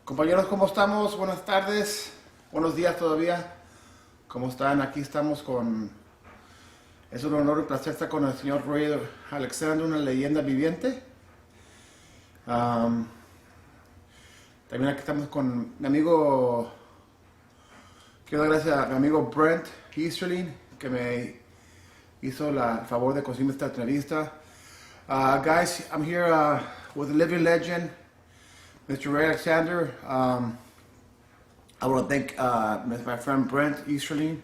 Compañeros, ¿cómo estamos? Buenas tardes, buenos días todavía. ¿Cómo están? Aquí estamos con... Es un honor y placer estar con el señor Ray Alexander, una leyenda viviente. También aquí estamos con mi amigo... Quiero dar gracias a mi amigo Brent Easterling, que me hizo el favor de conseguirme esta entrevista. Guys, I'm here with a living legend, Mr. Ray Alexander. I want to thank my friend Brent Easterling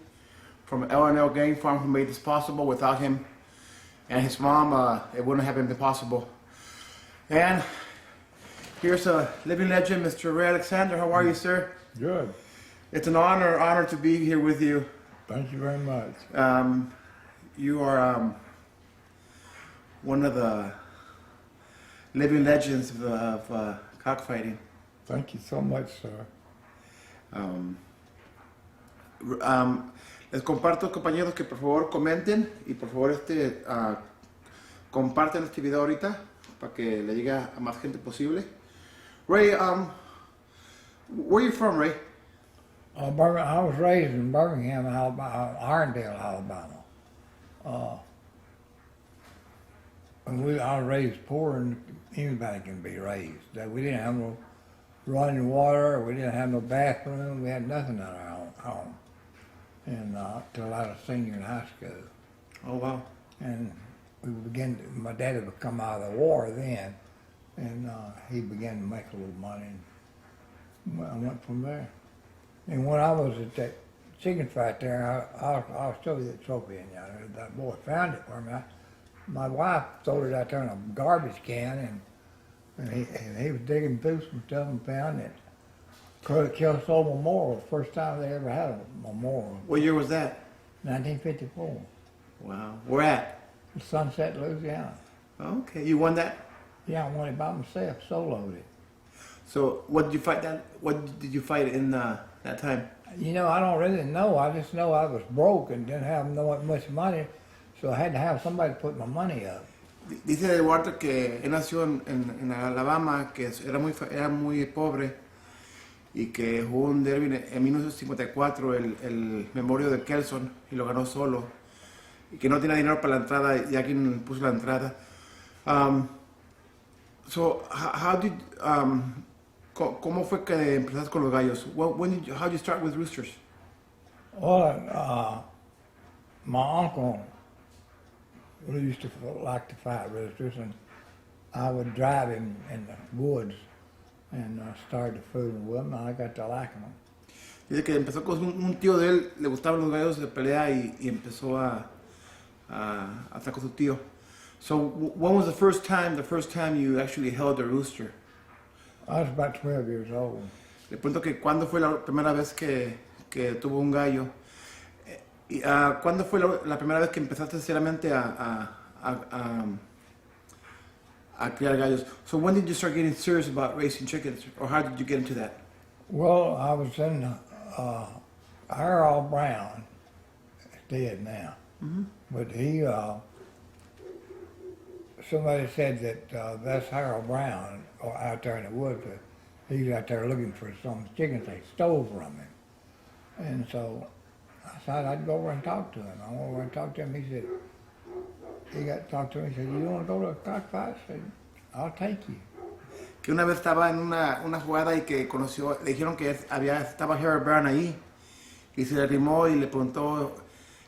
from L&L Game Farm, who made this possible. Without him and his mom, it wouldn't have been possible. And here's a living legend, Mr. Ray Alexander. How are you, sir? Good. It's an honor to be here with you. Thank you very much. You are one of the living legends of cockfighting. Thank you so much, sir. Les comparto, compañeros, que por favor comenten y por favor comparten este video ahorita para que le llegue a más gente posible. Ray, where are you from, Ray? I was raised in Birmingham, Alabama, Irondale, Alabama. I was raised poor, and anybody can be raised. We didn't have no running water, we didn't have no bathroom, we had nothing in our own home. And till I was a senior in high school. Oh, wow. And my daddy would come out of the war then, and he began to make a little money, and I went from there. And when I was at that chicken fight there, I'll show you the trophy in there. That boy found it for me. My wife threw it out there in a garbage can, and he was digging through some stuff and found it. Kelso Memorial, first time they ever had a memorial. What year was that? 1954. Wow. Where at? Sunset, Louisiana. Okay. You won that? Yeah, I won it by myself, soloed it. So what did you fight that? What did you fight in that time? You know, I don't really know. I just know I was broke and didn't have much money, so I had to have somebody to put my money up. Dice Eduardo que él nació en Alabama, que era muy pobre y que jugó un derby en 1954, el Memorial de Kelson, y lo ganó solo, y que no tenía dinero para la entrada, y alguien puso la entrada. So how did ¿cómo fue que empezaste con los gallos? How did you start with roosters? Well, my uncle used to like to fight roosters, and I would drive him in the woods and started fooling with them, and I got to liking them. Dice que empezó con un tío de él, le gustaban los gallos de pelea y empezó a estar con su tío. So when was the first time you actually held a rooster? I was about 12 years old. Le pregunto que cuándo fue la primera vez que tuvo un gallo. ¿Cuándo fue la primera vez que empezaste seriamente a criar gallos? So when did you start getting serious about raising chickens, or how did you get into that? Well, I was in Harold Brown, is dead now, but he, somebody said that that's Harold Brown out there in the woods. He's out there looking for some chickens they stole from him. And so I said I'd go over and talk to him. I went over and talked to him. He got to talk to me. He said, "You want to go to a cockfight?" I said, "I'll take you." Que una vez estaba en una jugada y que le dijeron que estaba Harold Brown ahí, y se le arrimó y le preguntó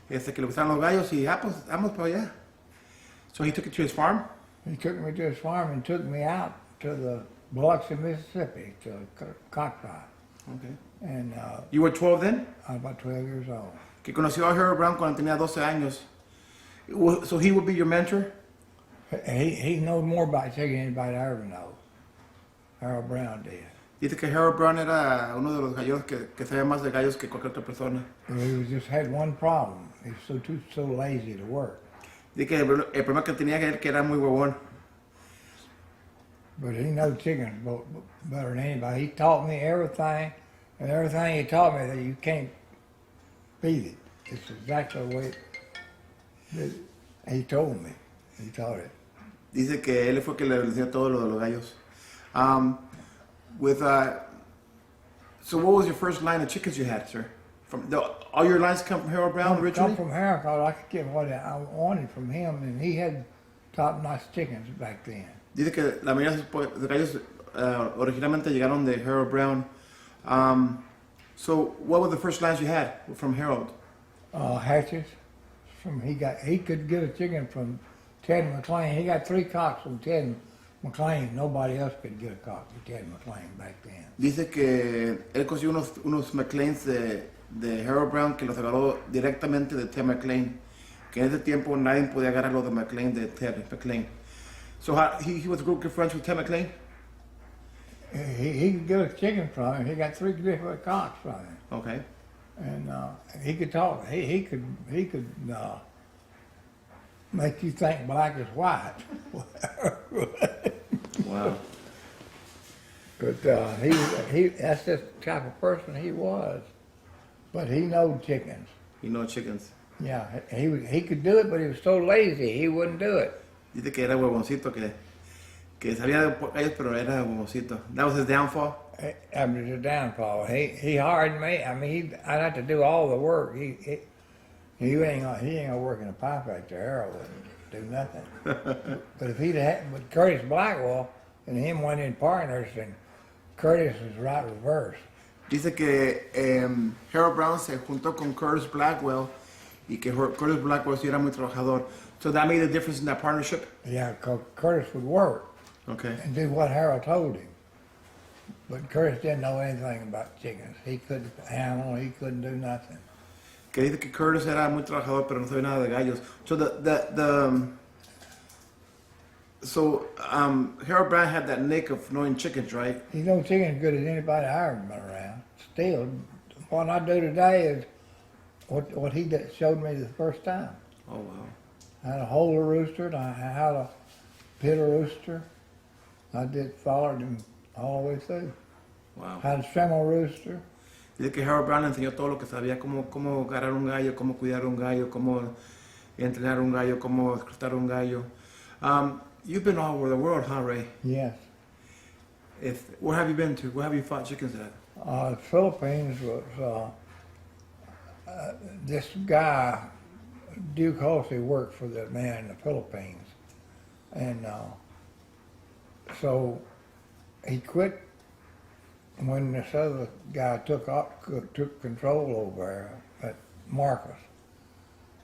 que le gustaban los gallos, y pues vamos para allá. So he took it to his farm? He took me to his farm and took me out to the Biloxi, Mississippi, to a cockfight. Okay. And You were 12 then? I was about 12 years old. Que conoció a Harold Brown cuando tenía 12 años. So he would be your mentor? He knows more about chicken than anybody I ever know. Harold Brown did. Dice que Harold Brown era uno de los gallos que sabía más de gallos que cualquier otra persona. He just had one problem. He was so lazy to work. Dice que el problema que tenía que era muy huevón. But he knows chickens better than anybody. He taught me everything, and everything he taught me that you can't beat it. It's exactly the way he told me. He taught it. Dice que él fue que le enseñó todo lo de los gallos. So what was your first line of chickens you had, sir? All your lines come from Harold Brown originally? Come from Harold, because I could get what I wanted from him, and he had top-notch chickens back then. Dice que la mayoría de los gallos originalmente llegaron de Harold Brown. So what were the first lines you had from Harold? Hatches. He could get a chicken from Ted McLean. He got 3 cocks from Ted McLean. Nobody else could get a cock from Ted McLean back then. Dice que él consiguió unos McLeans de Harold Brown que los agarró directamente de Ted McLean. Que en ese tiempo nadie podía agarrar los de McLean de Ted McLean. So he was good friends with Ted McLean? He could get a chicken from him. He got 3 different cocks from him. Okay. And he could talk. He could make you think black is white. Wow. But that's just the type of person he was. But he knowed chickens. He knows chickens. Yeah, he could do it, but he was so lazy, he wouldn't do it. Dice que era huevoncito, que sabía de gallos, pero era huevoncito. That was his downfall? That was his downfall. He hired me. I mean, I'd have to do all the work. He ain't gonna work in a pie factory. Harold wouldn't do nothing. But if he'd had, with Curtis Blackwell and him went in partners, and Curtis was right reverse. Dice que Harold Brown se juntó con Curtis Blackwell y que Curtis Blackwell sí era muy trabajador. So that made a difference in that partnership? Yeah, because Curtis would work Okay. and do what Harold told him. But Curtis didn't know anything about chickens. He couldn't handle, he couldn't do nothing. Que dice que Curtis era muy trabajador, pero no sabía nada de gallos. So Harold Brown had that nick of knowing chickens, right? He knows chickens as good as anybody I ever been around. Still, what I do today is what he showed me the first time. Oh, wow. How to hold a rooster, and how to pit a rooster. I followed him all the way through. Wow. How to trim a rooster. Dice que Harold Brown le enseñó todo lo que sabía, cómo agarrar un gallo, cómo cuidar un gallo, cómo entrenar un gallo, cómo escrutar un gallo. You've been all over the world, huh, Ray? Yes. Where have you been to? Where have you fought chickens at? The Philippines was, this guy, Duke Halsey, worked for the man in the Philippines. And so he quit when this other guy took control over there, at Marcus.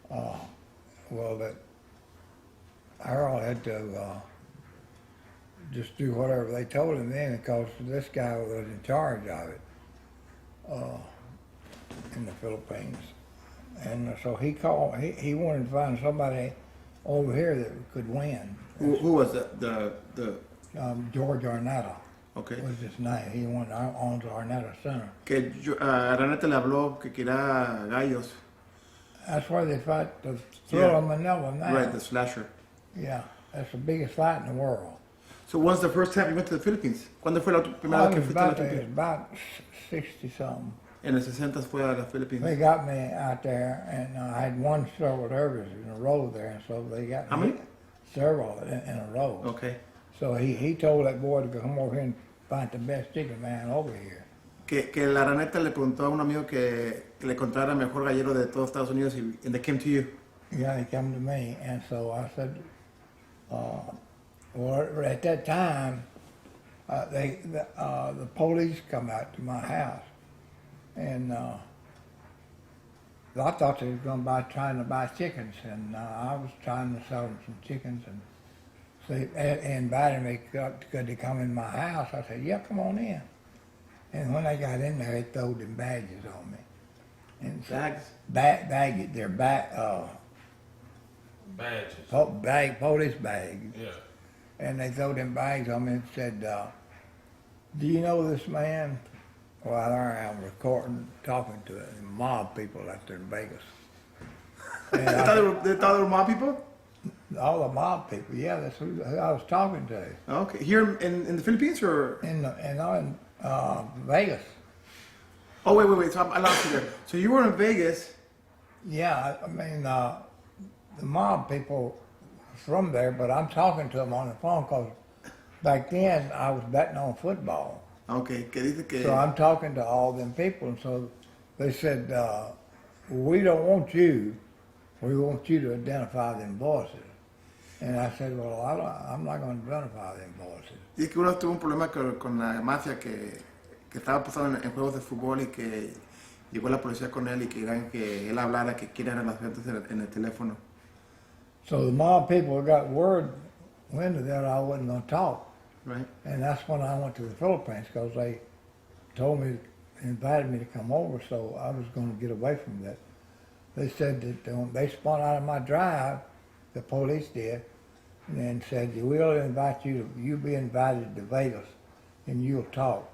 That Harold had to just do whatever they told him then, because this guy was in charge of it in the Philippines. And so he wanted to find somebody over here that could win. Who was that? George Arnetta. Okay. Was his name. He owns Arnetta Center. Que Araneta le habló que quería gallos. That's where they fight the Thriller Manila now. Right, the slasher. Yeah, that's the biggest fight in the world. So when's the first time you went to the Philippines? ¿Cuándo fue la primera vez que fuiste a las It was Filipinas? about 60-something. En los 60 fue a las Filipinas. They got me out there, and I had won several derbies in a row there, and so they got How me many? several in a row. Okay. So he told that boy to come over here and find the best chicken man over here. Que la Araneta le preguntó a un amigo que le encontrara el mejor gallero de todos Estados Unidos and they came to you. Yeah, they come to me, and so I said, well, at that time, the police come out to my house, and I thought they was trying to buy chickens, and I was trying to sell them some chickens, and so they invited me could they come in my house. I said, yeah, come on in. And when I got in there, they threw them badges on me. And Bags? They're Badges. Police bags. Yeah. And they threw them bags on me and said, do you know this man? Well, there I am recording, talking to mob people out there in Vegas. And They thought they were mob people? all the mob people, yeah, that's who I was talking to. Okay. Here in the Philippines or? In Vegas. Oh, wait. So I lost you there. So you were in Vegas. Yeah, I mean, the mob people from there, but I'm talking to them on the phone because back then I was betting on football. Okay, que dice que... So I'm talking to all them people, and so they said, we don't want you, we want you to identify them voices. And I said, well, I'm not going to identify them voices. Dice que uno tuvo un problema con la mafia que estaba pasando en juegos de fútbol y que llegó la policía con él y querían que él hablara, que quieren a las gentes en el teléfono. So the mob people got word into that I wasn't going to talk. Right. And that's when I went to the Philippines, because they told me, invited me to come over, so I was going to get away from that. They said that they spun out of my drive, the police did, and then said, we'll invite you, you'll be invited to Vegas, and you'll talk.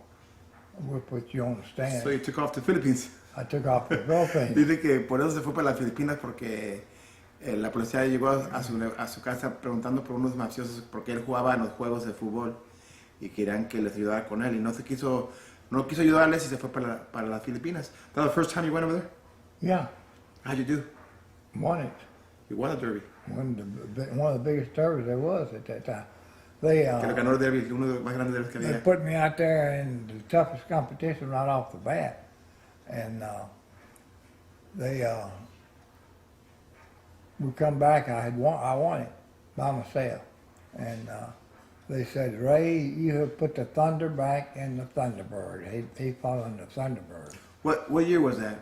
We'll put you on the stand. So you took off to Philippines. I took off to the Philippines. Dice que por eso se fue para las Filipinas, porque la policía llegó a su casa preguntando por unos mafiosos porque él jugaba en los juegos de fútbol y querían que les ayudara con él y no quiso ayudarles y se fue para las Filipinas. That was the first time you went over there? Yeah. How'd you do? Won it. You won a derby. One of the biggest derbies there was at that time. They Que lo ganó el derby, uno de los más grandes derbis que they había. put me out there in the toughest competition right off the bat, and we come back. I won it by myself, and they said, Ray, you have put the Thunder back in the Thunderbird. He fought in the Thunderbird. What year was that?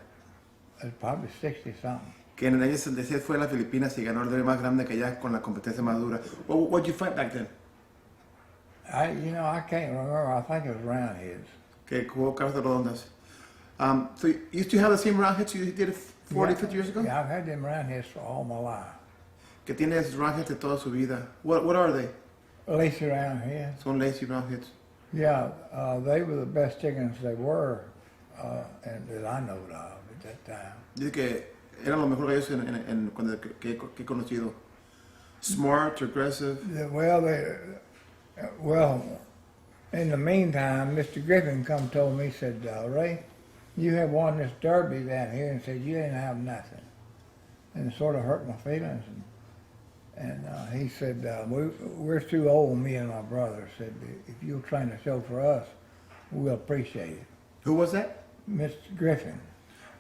It was probably 60 something. Que en el año 66 fue a las Filipinas y ganó el derby más grande que allá con la competencia más dura. What'd you fight back then? I can't remember. I think it was roundheads. Que jugó cabezas redondas. So you used to have the same round hits you did 40, 50 years ago? Yeah, I've had them roundheads for all my life. Que tiene esos round hits de toda su vida. What are they? Lacy roundheads. Son lazy round hits. Yeah, they were the best chickens they were, and that I know of at that time. Dice que eran los mejores gallos cuando que he conocido. Smart, aggressive. Well, in the meantime, Mr. Griffin told me, said, Ray, you have won this derby down here, and said you didn't have nothing, and it sort of hurt my feelings. And he said, we're too old, me and my brother. Said, if you'll train a show for us, we'll appreciate it. Who was that? Mr. Griffin.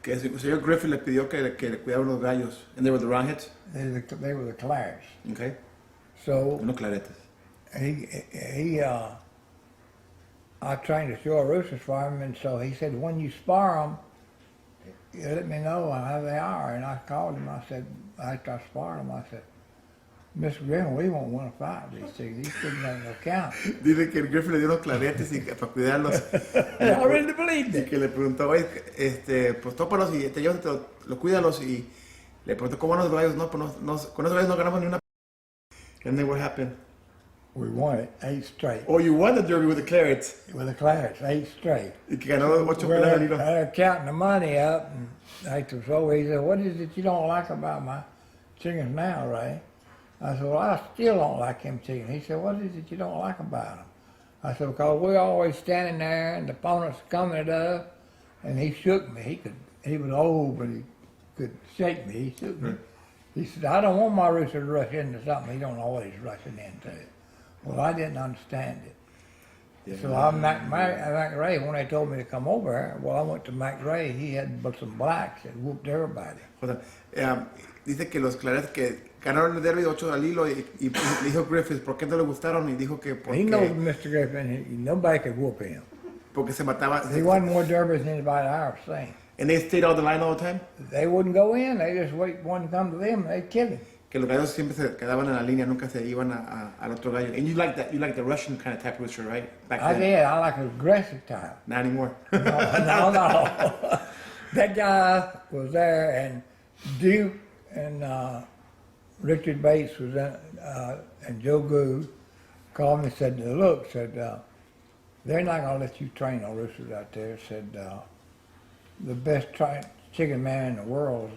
Que el señor Griffin le pidió que le cuidara los gallos. And they were the round hits? They were the clarets. Okay. So Unos claretes. I trained a show of roosters for him, and so he said, when you spar them, you let me know how they are. And I called him. I said, after I sparred them, I said, Mr. Griffin, we won't want to fight these chickens. These chickens ain't no count. Dice que el Griffin le dio unos claretes para cuidarlos. I really believed Y it. que le preguntó, oye, pues tópalos y los cuídalos. Y le preguntó, ¿cómo van los gallos? No, pues con esos gallos no ganamos ni una. And then what happened? We won it 8 straight. Oh, you won the derby with the clarets. With the clarets, 8 straight. Y que ganó 8 peleas al hilo. They're counting the money up, and after so he said, what is it you don't like about my chickens now, Ray? I said, well, I still don't like them chickens. He said, what is it you don't like about them? I said, because we're always standing there and the opponent's coming at us. And he shook me. He was old, but he could shake me. He shook me. He said, I don't want my rooster to rush into something he don't always rushing into it. Well, I didn't understand it. Yeah. So I Mac Ray, when they told me to come over here, well, I went to Mac Ray. He had some blacks that whooped everybody. Dice que los claretes que ganaron el derby 8 al hilo y dijo Griffith, ¿por qué no le gustaron? Y dijo que porque... He knows Mr. Griffin, nobody could whoop him. Porque se mataba... He won more derbies than anybody I ever seen. And they stayed on the line all the time? They wouldn't go in, they just wait one to come to them, they'd kill him. Que los gallos siempre se quedaban en la línea, nunca se iban al otro gallo. And you like that, you like the Russian kind of type of rooster, right? Back I then. did, I like an aggressive type. Not anymore. No. That guy was there, and Duke and Richard Bates was in, and Joe Goode called me and said, look, said, they're not going to let you train no roosters out there. Said, the best chicken man in the world,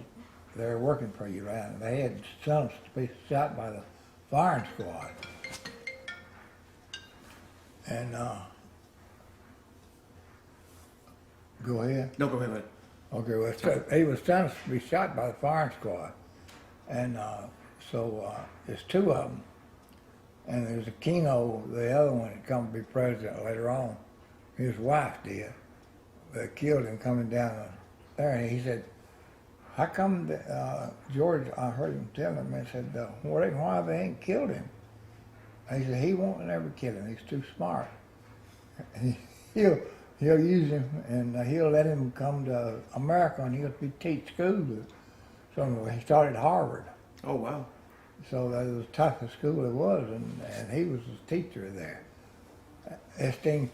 they're working for you right now. They had sons to be shot by the firing squad. And, go ahead. No, go ahead. Okay, well, he was sentenced to be shot by the firing squad. And so there's 2 of them. And there's a Keno, the other one, that come to be president later on. his wife did, killed him coming down there. And he said, how come George, I heard him tell him, and said, why they ain't killed him? And he said, he won't never kill him. He's too smart. He'll use him, and he'll let him come to America, and he'll teach school. So he started Harvard. Oh, wow. So that was the toughest school it was, and he was the teacher there. Esteem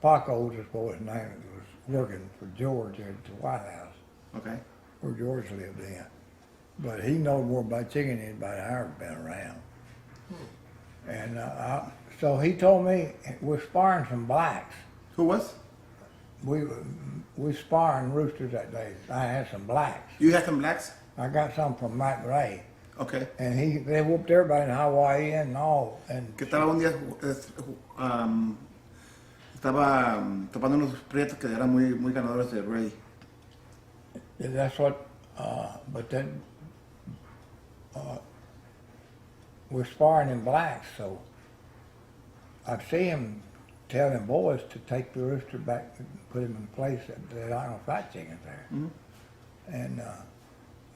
Paco, his boy's name, was working for George at the White House. Okay. Where George lived in. But he knowed more about chicken than anybody I ever been around. And so he told me we're sparring some blacks. Who was? We sparring roosters that day. I had some blacks. You had some blacks? I got some from Mike Ray. Okay. And they whooped everybody in Hawaii and all. And Que estaba un día, estaba topando unos prietos que eran muy ganadores de Ray. that's what, but then we're sparring in blacks, so I'd see him tell them boys to take the rooster back and put him in place that they're not gonna fight chickens there. Mm-hmm. And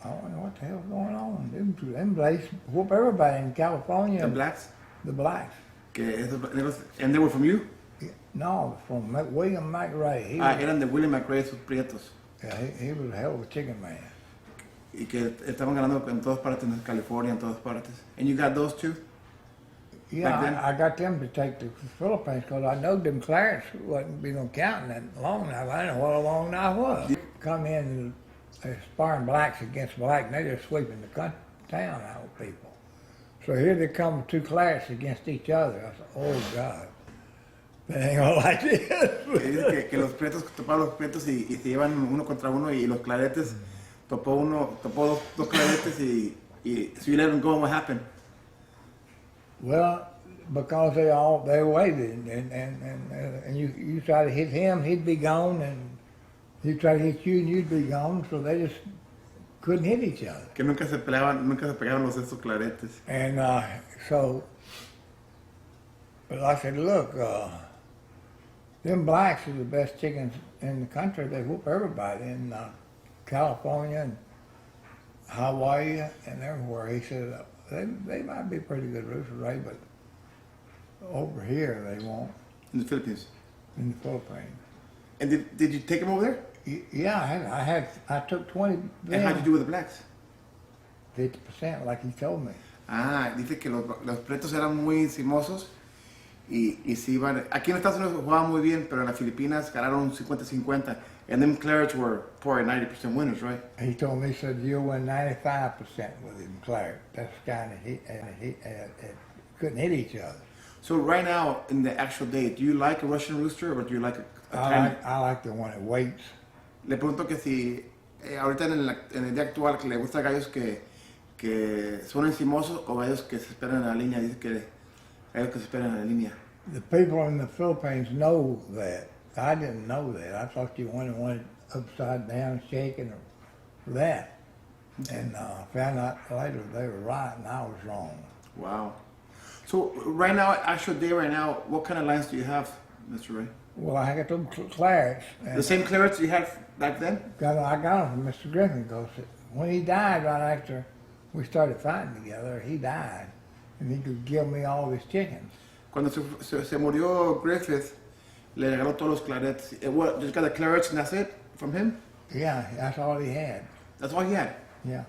I don't know what the hell's going on. Them blacks whoop everybody in California. The blacks? The blacks. And they were from you? No, from William McRae. Eran de William McRae, sus prietos. Yeah, he was a hell of a chicken man. Y que estaban ganando en todas partes, en California, en todas partes. And you got those too? Yeah, I got them to take to the Philippines because I know them Clarence wasn't be no counting that long knife. I didn't know what a long knife was. Come in and sparring blacks against black, and they just sweeping the town out with people. So here they come two Clarence against each other. I said, oh God, they ain't gonna like this. que los prietos topaban los prietos y se llevan uno contra uno y los claretes topó dos claretes y so you let them go and what happened? Well, because they waited, and you try to hit him, he'd be gone, and he'd try to hit you, and you'd be gone. So they just couldn't hit each other. Que nunca se pegaban los esos claretes. And but I said, look, them blacks are the best chickens in the country. They whoop everybody in California and Hawaii and everywhere. He said, they might be pretty good rooster, Ray, but over here they won't. In the Philippines? In the Philippines. And did you take them over there? Yeah, I took 20. And how'd you do with the blacks? 50%, like he told me. Dice que los pretos eran muy encimosos y se iban. Aquí en Estados Unidos jugaban muy bien, pero en las Filipinas ganaron 50-50. And them Clarets were probably 90% winners, right? He told me, he said, you'll win 95% with him, Claret. That's kind of, he couldn't hit each other. So right now, in the actual day, do you like a Russian rooster or do you like a I like the one that waits. Le pregunto que si ahorita en el día actual que le gusta gallos que son encimosos o gallos que se esperan en la línea. Dice que gallos que se esperan en la línea. The people in the Philippines know that. I didn't know that. I thought you went upside down shaking or that. And found out later they were right and I was wrong. Wow. So right now, actual day right now, what kind of lines do you have, Mr. Ray? Well, I got them Clarets. The same Clarets you had back then? I got them from Mr. Griffin because when he died right after we started fighting together, he died. And he could give me all his chickens. Cuando se murió Griffith, le regaló todos los Clarets. What, just got the Clarets and that's it from him? Yeah, that's all he had. That's all he had? Yeah.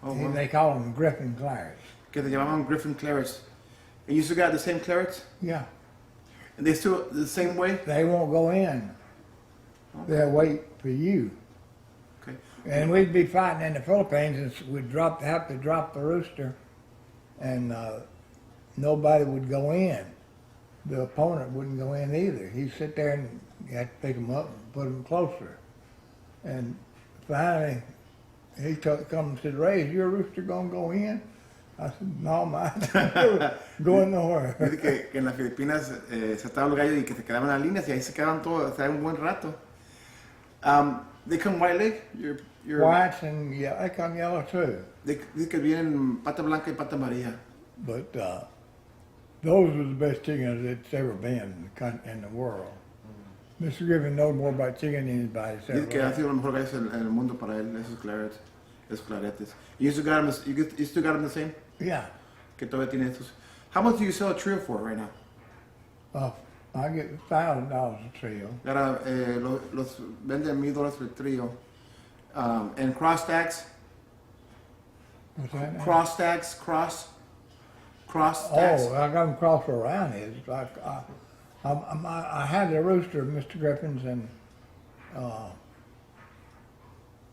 Oh, wow. They call them Griffin Clarets. Que se llamaban Griffin Clarets. And you still got the same Clarets? Yeah. And they still the same way? They won't go in. Okay. They'll wait for you. Okay. And we'd be fighting in the Philippines and we'd have to drop the rooster and nobody would go in. The opponent wouldn't go in either. He'd sit there and you had to pick him up and put him closer. And finally, he come and said, Ray, is your rooster going to go in? I said, no, mine. Going nowhere. Dice que en las Filipinas se estaban los gallos y que se quedaban en las líneas y ahí se quedaban todos, hasta un buen rato. They come white leg? Your Whites and yeah, they come yellow too. Dice que vienen pata blanca y pata amarilla. But those are the best chickens that's ever been in the world. Mr. Griffin knows more about chicken than anybody. Dice que han sido los mejores gallos en el mundo para él, esos claretes. You still got them, you still got them the same? Yeah. Que todavía tiene estos. How much do you sell a trio for right now? I get $1,000 a trio. Ahora, los venden $1,000 el trío. And cross stacks? What's that now? Cross stacks? Cross stacks? Oh, I got them crossed around. It's like I had the rooster, Mr. Griffin's, and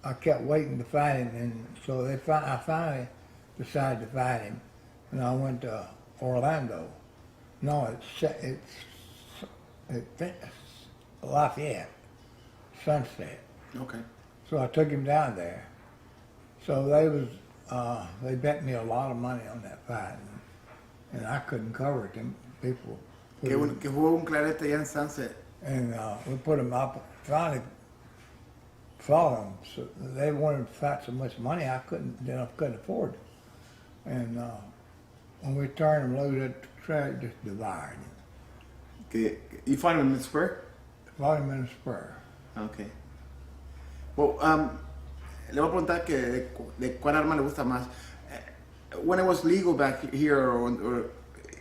I kept waiting to find him, and so I finally decided to find him, and I went to Orlando. No, it's Lafayette, Sunset. Okay. So I took him down there. So they bet me a lot of money on that fight, and I couldn't cover it. Them people. Que jugó un clarete allá en Sunset. And we put them up. Finally, fought them. So they wanted to fight so much money I couldn't afford it. And when we turned them loose, that track just devoured him. You find him in the spur? Fought him in a spur. Okay. Well, le voy a preguntar que de cuál arma le gusta más. When it was legal back here, or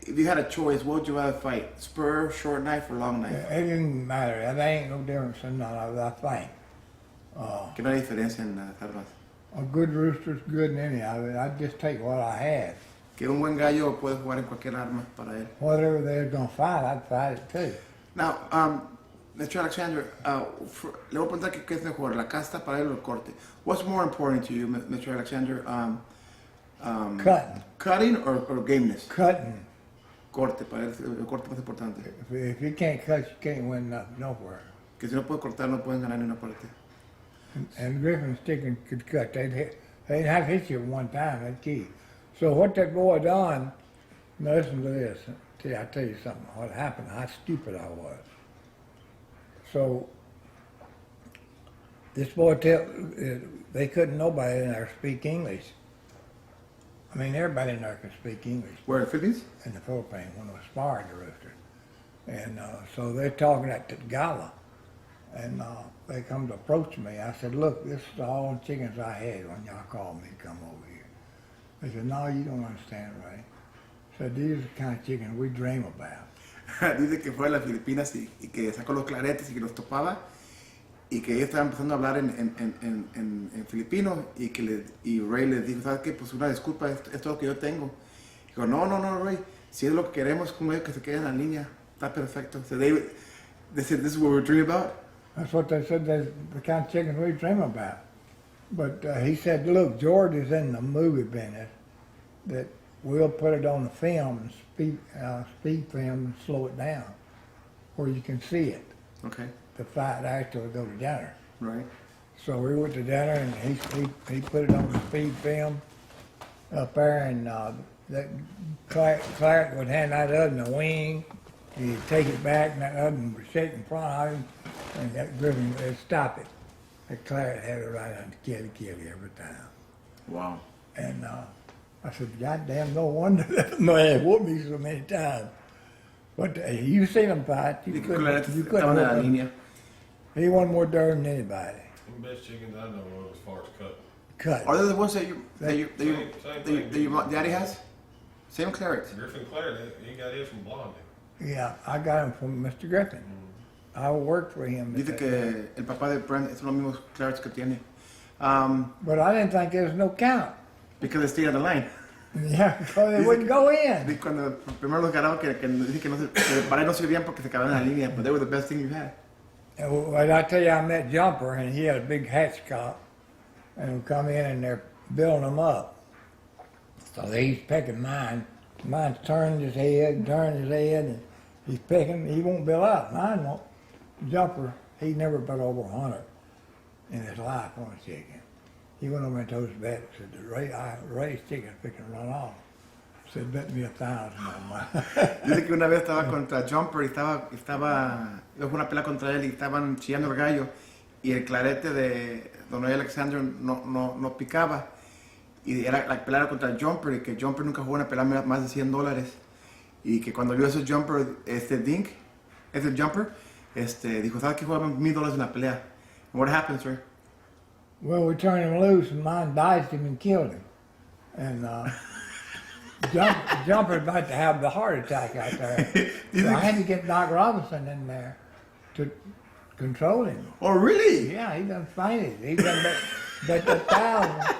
if you had a choice, what would you rather fight? Spur, short knife, or long knife? It didn't matter. There ain't no difference in none of it, I think. ¿Qué no hay diferencia en las armas? A good rooster's good in any of it. I'd just take what I had. Que un buen gallo puede jugar en cualquier arma para él. Whatever they're going to fight, I'd fight it too. Now, Mr. Alexander, le voy a preguntar qué es mejor, la casta para él o el corte. What's more important to you, Mr. Alexander? Cutting or gameness? Cutting. Corte, para él, el corte más importante. If you can't cut, you can't win nothing, nowhere. Que si no pueden cortar, no pueden ganar ni una parte. And Griffin's chicken could cut. They'd have hit you one time, that key. So what that boy done, now listen to this. I'll tell you something, what happened, how stupid I was. So this boy they couldn't nobody in there speak English. I mean, everybody in there could speak English. Where, in the Philippines? In the Philippines, when I was sparring the rooster. And so they're talking at the gala. And they come to approach me. I said, look, this is all the chickens I had when y'all called me to come over here. They said, no, you don't understand, right? I said, these are the kind of chickens we dream about. Dice que fue a las Filipinas y que sacó los claretes y que los topaba y que ellos estaban empezando a hablar en filipino y Ray les dijo, ¿sabes qué? Pues una disculpa, esto es lo que yo tengo. Dijo, no, Ray, si es lo que queremos, como ellos que se queden en la línea, está perfecto. So they said, this is what we're dreaming about? That's what they said, the kind of chickens we dream about. But he said, look, George is in the movie business, that we'll put it on the film, speed film, and slow it down, where you can see it. Okay. The fight actually go to dinner. Right. So we went to dinner, and he put it on the speed film up there, and that Clark would hand that other a wing. He'd take it back, and that other would shake in front of him, and that Griffin would stop it. That Clark had it right on the killy every time. Wow. And I said, God damn, no wonder that man whooped me so many times. But you seen him fight. You couldn't whoop him. He wasn't more dirty than anybody. The best chickens I know of as far as Cut. Are they the ones that your daddy has? Same claret. Griffin Claret, he got his from Blondie. Yeah, I got him from Mr. Griffin. I worked for him. Dice que el papá de Brent es los mismos clarets que tiene. But I didn't think there was no count. Because they stayed on the line. Yeah, because they wouldn't go in. Dice cuando primero los ganaron que dice que para él no servían porque se quedaban en la línea, but they were the best thing you had. Well, I tell you, I met Jumper, and he had a big hatchcock, and we come in, and they're building them up. So he's picking mine. Mine's turning his head, and he's picking. He won't build up. Mine won't. Jumper, he never put over 100 in his life on a chicken. He went over and told his vet, said, Ray's chicken's fixing to run off. Said, bet me 1,000 on mine. Dice que una vez estaba contra Jumper y estaba fue una pelea contra él y estaban chillando el gallo y el clarete de Don Alexander no picaba y era la pelea contra Jumper y que Jumper nunca jugó una pelea más de $100 y que cuando vio ese Jumper, Jumper, dijo, ¿sabes qué? Jugaban $1,000 en la pelea. And what happened, sir? Well, we turned him loose, and mine diced him and killed him. And Jumper's about to have the heart attack out there. So I had to get Doc Robinson in there to control him. Oh, really? Yeah, he done fainted. He done bet the $1,000.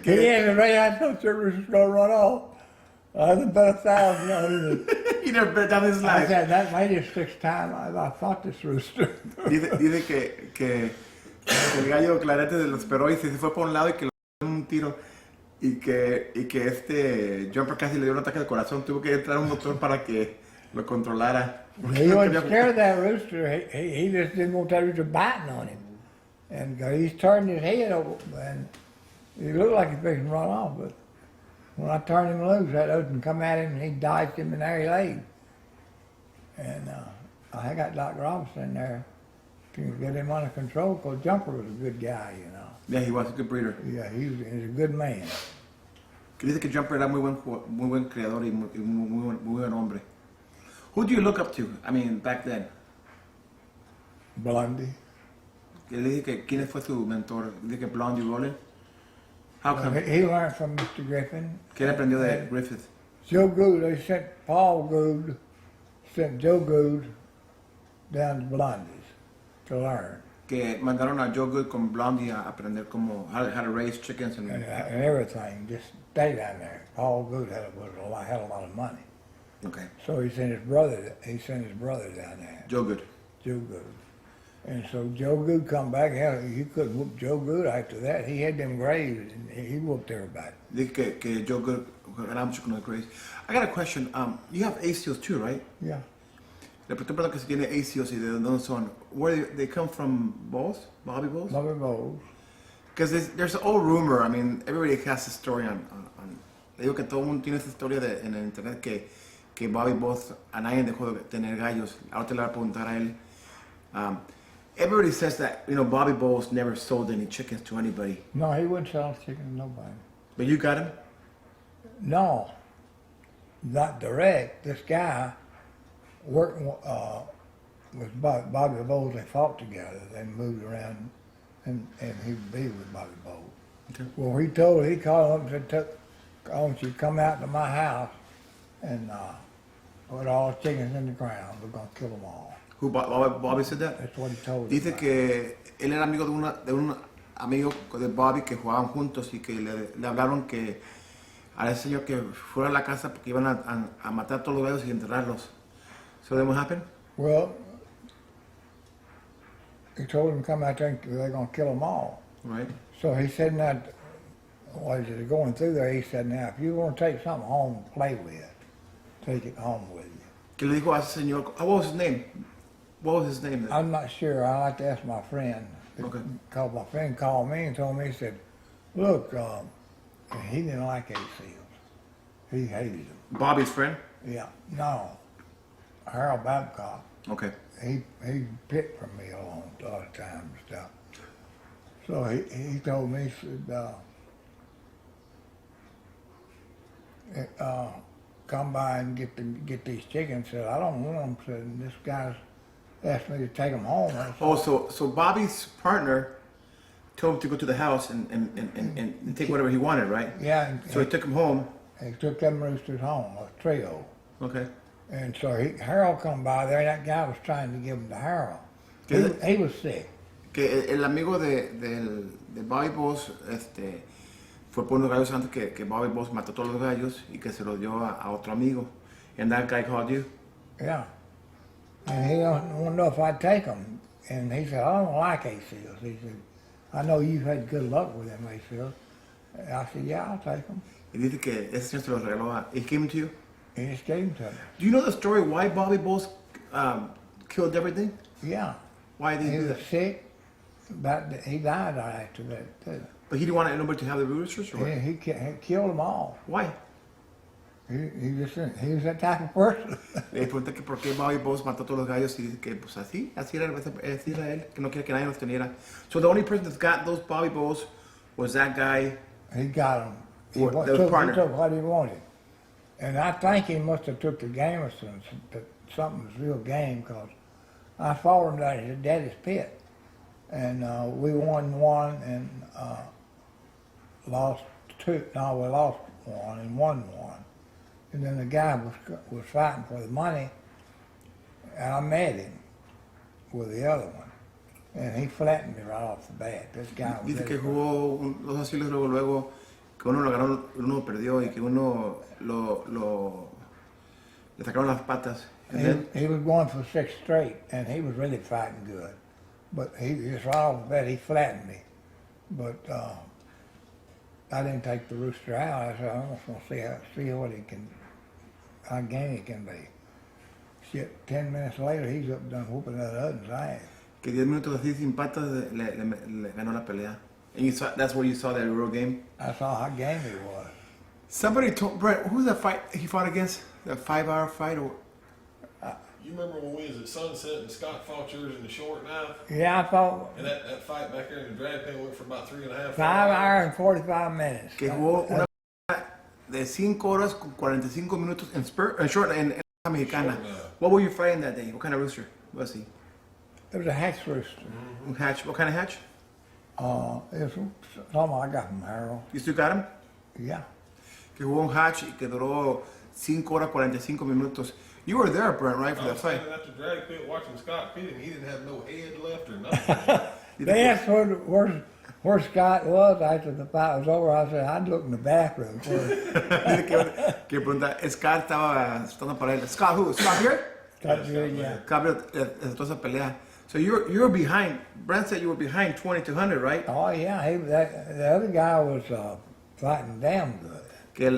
He ain't ready. I thought the rooster was going to run off. I done bet $1,000 on him. He never bet down his I life. said, that made it 6 times. I fought this rooster. Dice que el gallo clarete lo esperó y se fue por un lado y que le dio un tiro. Y que Jumper casi le dio un ataque de corazón. Tuvo que entrar un doctor para que lo controlara. He wasn't scared of that rooster. He just didn't want that rooster biting on him. And he's turned his head over, and he looked like he's fixing to run off. But when I turned him loose, that ocean come at him, and he diced him, and there he laid. And I got Doc Robinson in there to get him under control, because Jumper was a good guy, you know. Yeah, he was a good breeder. Yeah, he was a good man. Que dice que Jumper era muy buen creador y muy buen hombre. Who do you look up to? I mean, back then. Blondie. Que le dije que quién fue su mentor. Le dije que Blondie Rollin. How come? He learned from Mr. Griffin. ¿Qué le aprendió de Griffith? Joe Gould, they sent Paul Gould, sent Joe Gould down to Blondie's to learn. Que mandaron a Joe Good con Blondie a aprender cómo how to raise chickens and And everything, just stay down there. Paul Gould had a lot of money. okay. So he sent his brother down there, Joe Good. Joe Gould. And so Joe Gould come back, hell, you couldn't whoop Joe Gould after that. He had them graves, and he whooped everybody. Dije que Joe Good ganaba mucho con los Grays. I got a question. You have ACOs too, right? Yeah. Le pregunto que si tiene ACOs y de dónde son. Where they come from? Bowles? Bobby Bowles? Bobby Bowles. Because there's an old rumor. I mean, everybody has a story on. Le digo que todo el mundo tiene esa historia en el internet que Bobby Bowles a nadie dejó de tener gallos. Ahora te le voy a preguntar a él. Everybody says that Bobby Bowles never sold any chickens to anybody. No, he wouldn't sell chicken to nobody. But you got him? No, not direct. This guy worked with Bobby Bowles. They fought together. They moved around, and he would be with Bobby Bowles. Okay. Well, he called him and said, I want you to come out to my house and put all the chickens in the ground. We're going to kill them all. Who Bobby said that? That's what he told Dice him. que él era amigo de un amigo de Bobby que jugaban juntos y que le hablaron que a ese señor que fuera a la casa porque iban a matar a todos los gallos y enterrarlos. So then what happened? Well, he told him to come out there and they're going to kill them all. Right. So he said, now, while he was going through there, he said, now, if you want to take something home to play with, take it home with you. Que le dijo a ese señor, what was his name? What was his name? I'm not sure. I like to ask my friend. Okay. Because my friend called me and told me, he said, look, he didn't like ACLs. He hated them. Bobby's friend? Yeah. No. Harold Babcock. Okay. He picked from me a lot of times and stuff. So he told me, he said, come by and get these chickens. Said, I don't want them. Said, this guy's asked me to take them home. Said, Oh, so Bobby's partner told him to go to the house and take whatever he wanted, right? yeah. So he took him home. He took them roosters home, a trio. Okay. And so Harold come by there, and that guy was trying to give them to Harold. He was sick. Que el amigo de Bobby Bowles fue por unos gallos antes que Bobby Bowles mató todos los gallos y que se los dio a otro amigo. And that guy called you? Yeah. And he wanted to know if I'd take them. And he said, I don't like ACLs. He said, I know you've had good luck with them ACLs. And I said, yeah, I'll take them. Y dice que ese señor se los regaló he came to you? He just gave them to me. Do you know the story why Bobby Bowles killed everything? Yeah. Why did he He do was that? sick, but he died right after that, too. But he didn't want anybody to have the roosters? Or what? He killed them all. Why? He was that type of person. Le pregunté que por qué Bobby Bowles mató todos los gallos y dice que pues así era él, que no quiere que nadie los teniera. So the only person that's got those Bobby Bowles was that guy. He got them. He The partner. took what he wanted. And I think he must have took the Gamersons to something was real game because I followed him down to his daddy's pit, and we won one and lost two. No, we lost one and won one, and then the guy was fighting for the money, and I met him with the other one, and he flattened me right off the bat. This guy was Dice que jugó dos asilos luego que uno lo ganó, uno perdió y que uno le sacaron las patas. He was going for 6 straight, and he was really fighting good. But he just right off the bat, he flattened me. But I didn't take the rooster out. I said, I'm just going to see what he can, how game he can be. Shit, 10 minutes later, he's up done whooping that other's ass. Que 10 minutos así sin patas le ganó la pelea. And that's where you saw that real game? I saw how game he was. Somebody told Brett, who's that fight he fought against? That 5-hour fight? Or You remember when we was at Sunset and Scott fought yours in the short knife? Yeah, I thought And that fight back there in the drag pen went for about 3.5 5 hours and 45 minutes. que jugó una de 5 horas con 45 minutos en short en la mexicana. What were you fighting that day? What kind of rooster was he? It was a hatch rooster. Un hatch. What kind of hatch? It was something I got from Harold. You still got him? Yeah. Que jugó un hatch y que duró 5 horas 45 minutos. You were there, Brent, right, for I that was fight? standing at the drag pit watching Scott pit him. He didn't have no head left or nothing. They asked where Scott was after the fight was over. I said, I'd look in the bathroom first. Dice que pregunta, Scott estaba para él. Scott who? Scott here? Scott did, yeah. Scott toda esa pelea. So you were behind. Brent said you were behind 20-200, right? Oh, yeah. The other guy was fighting damn good. Que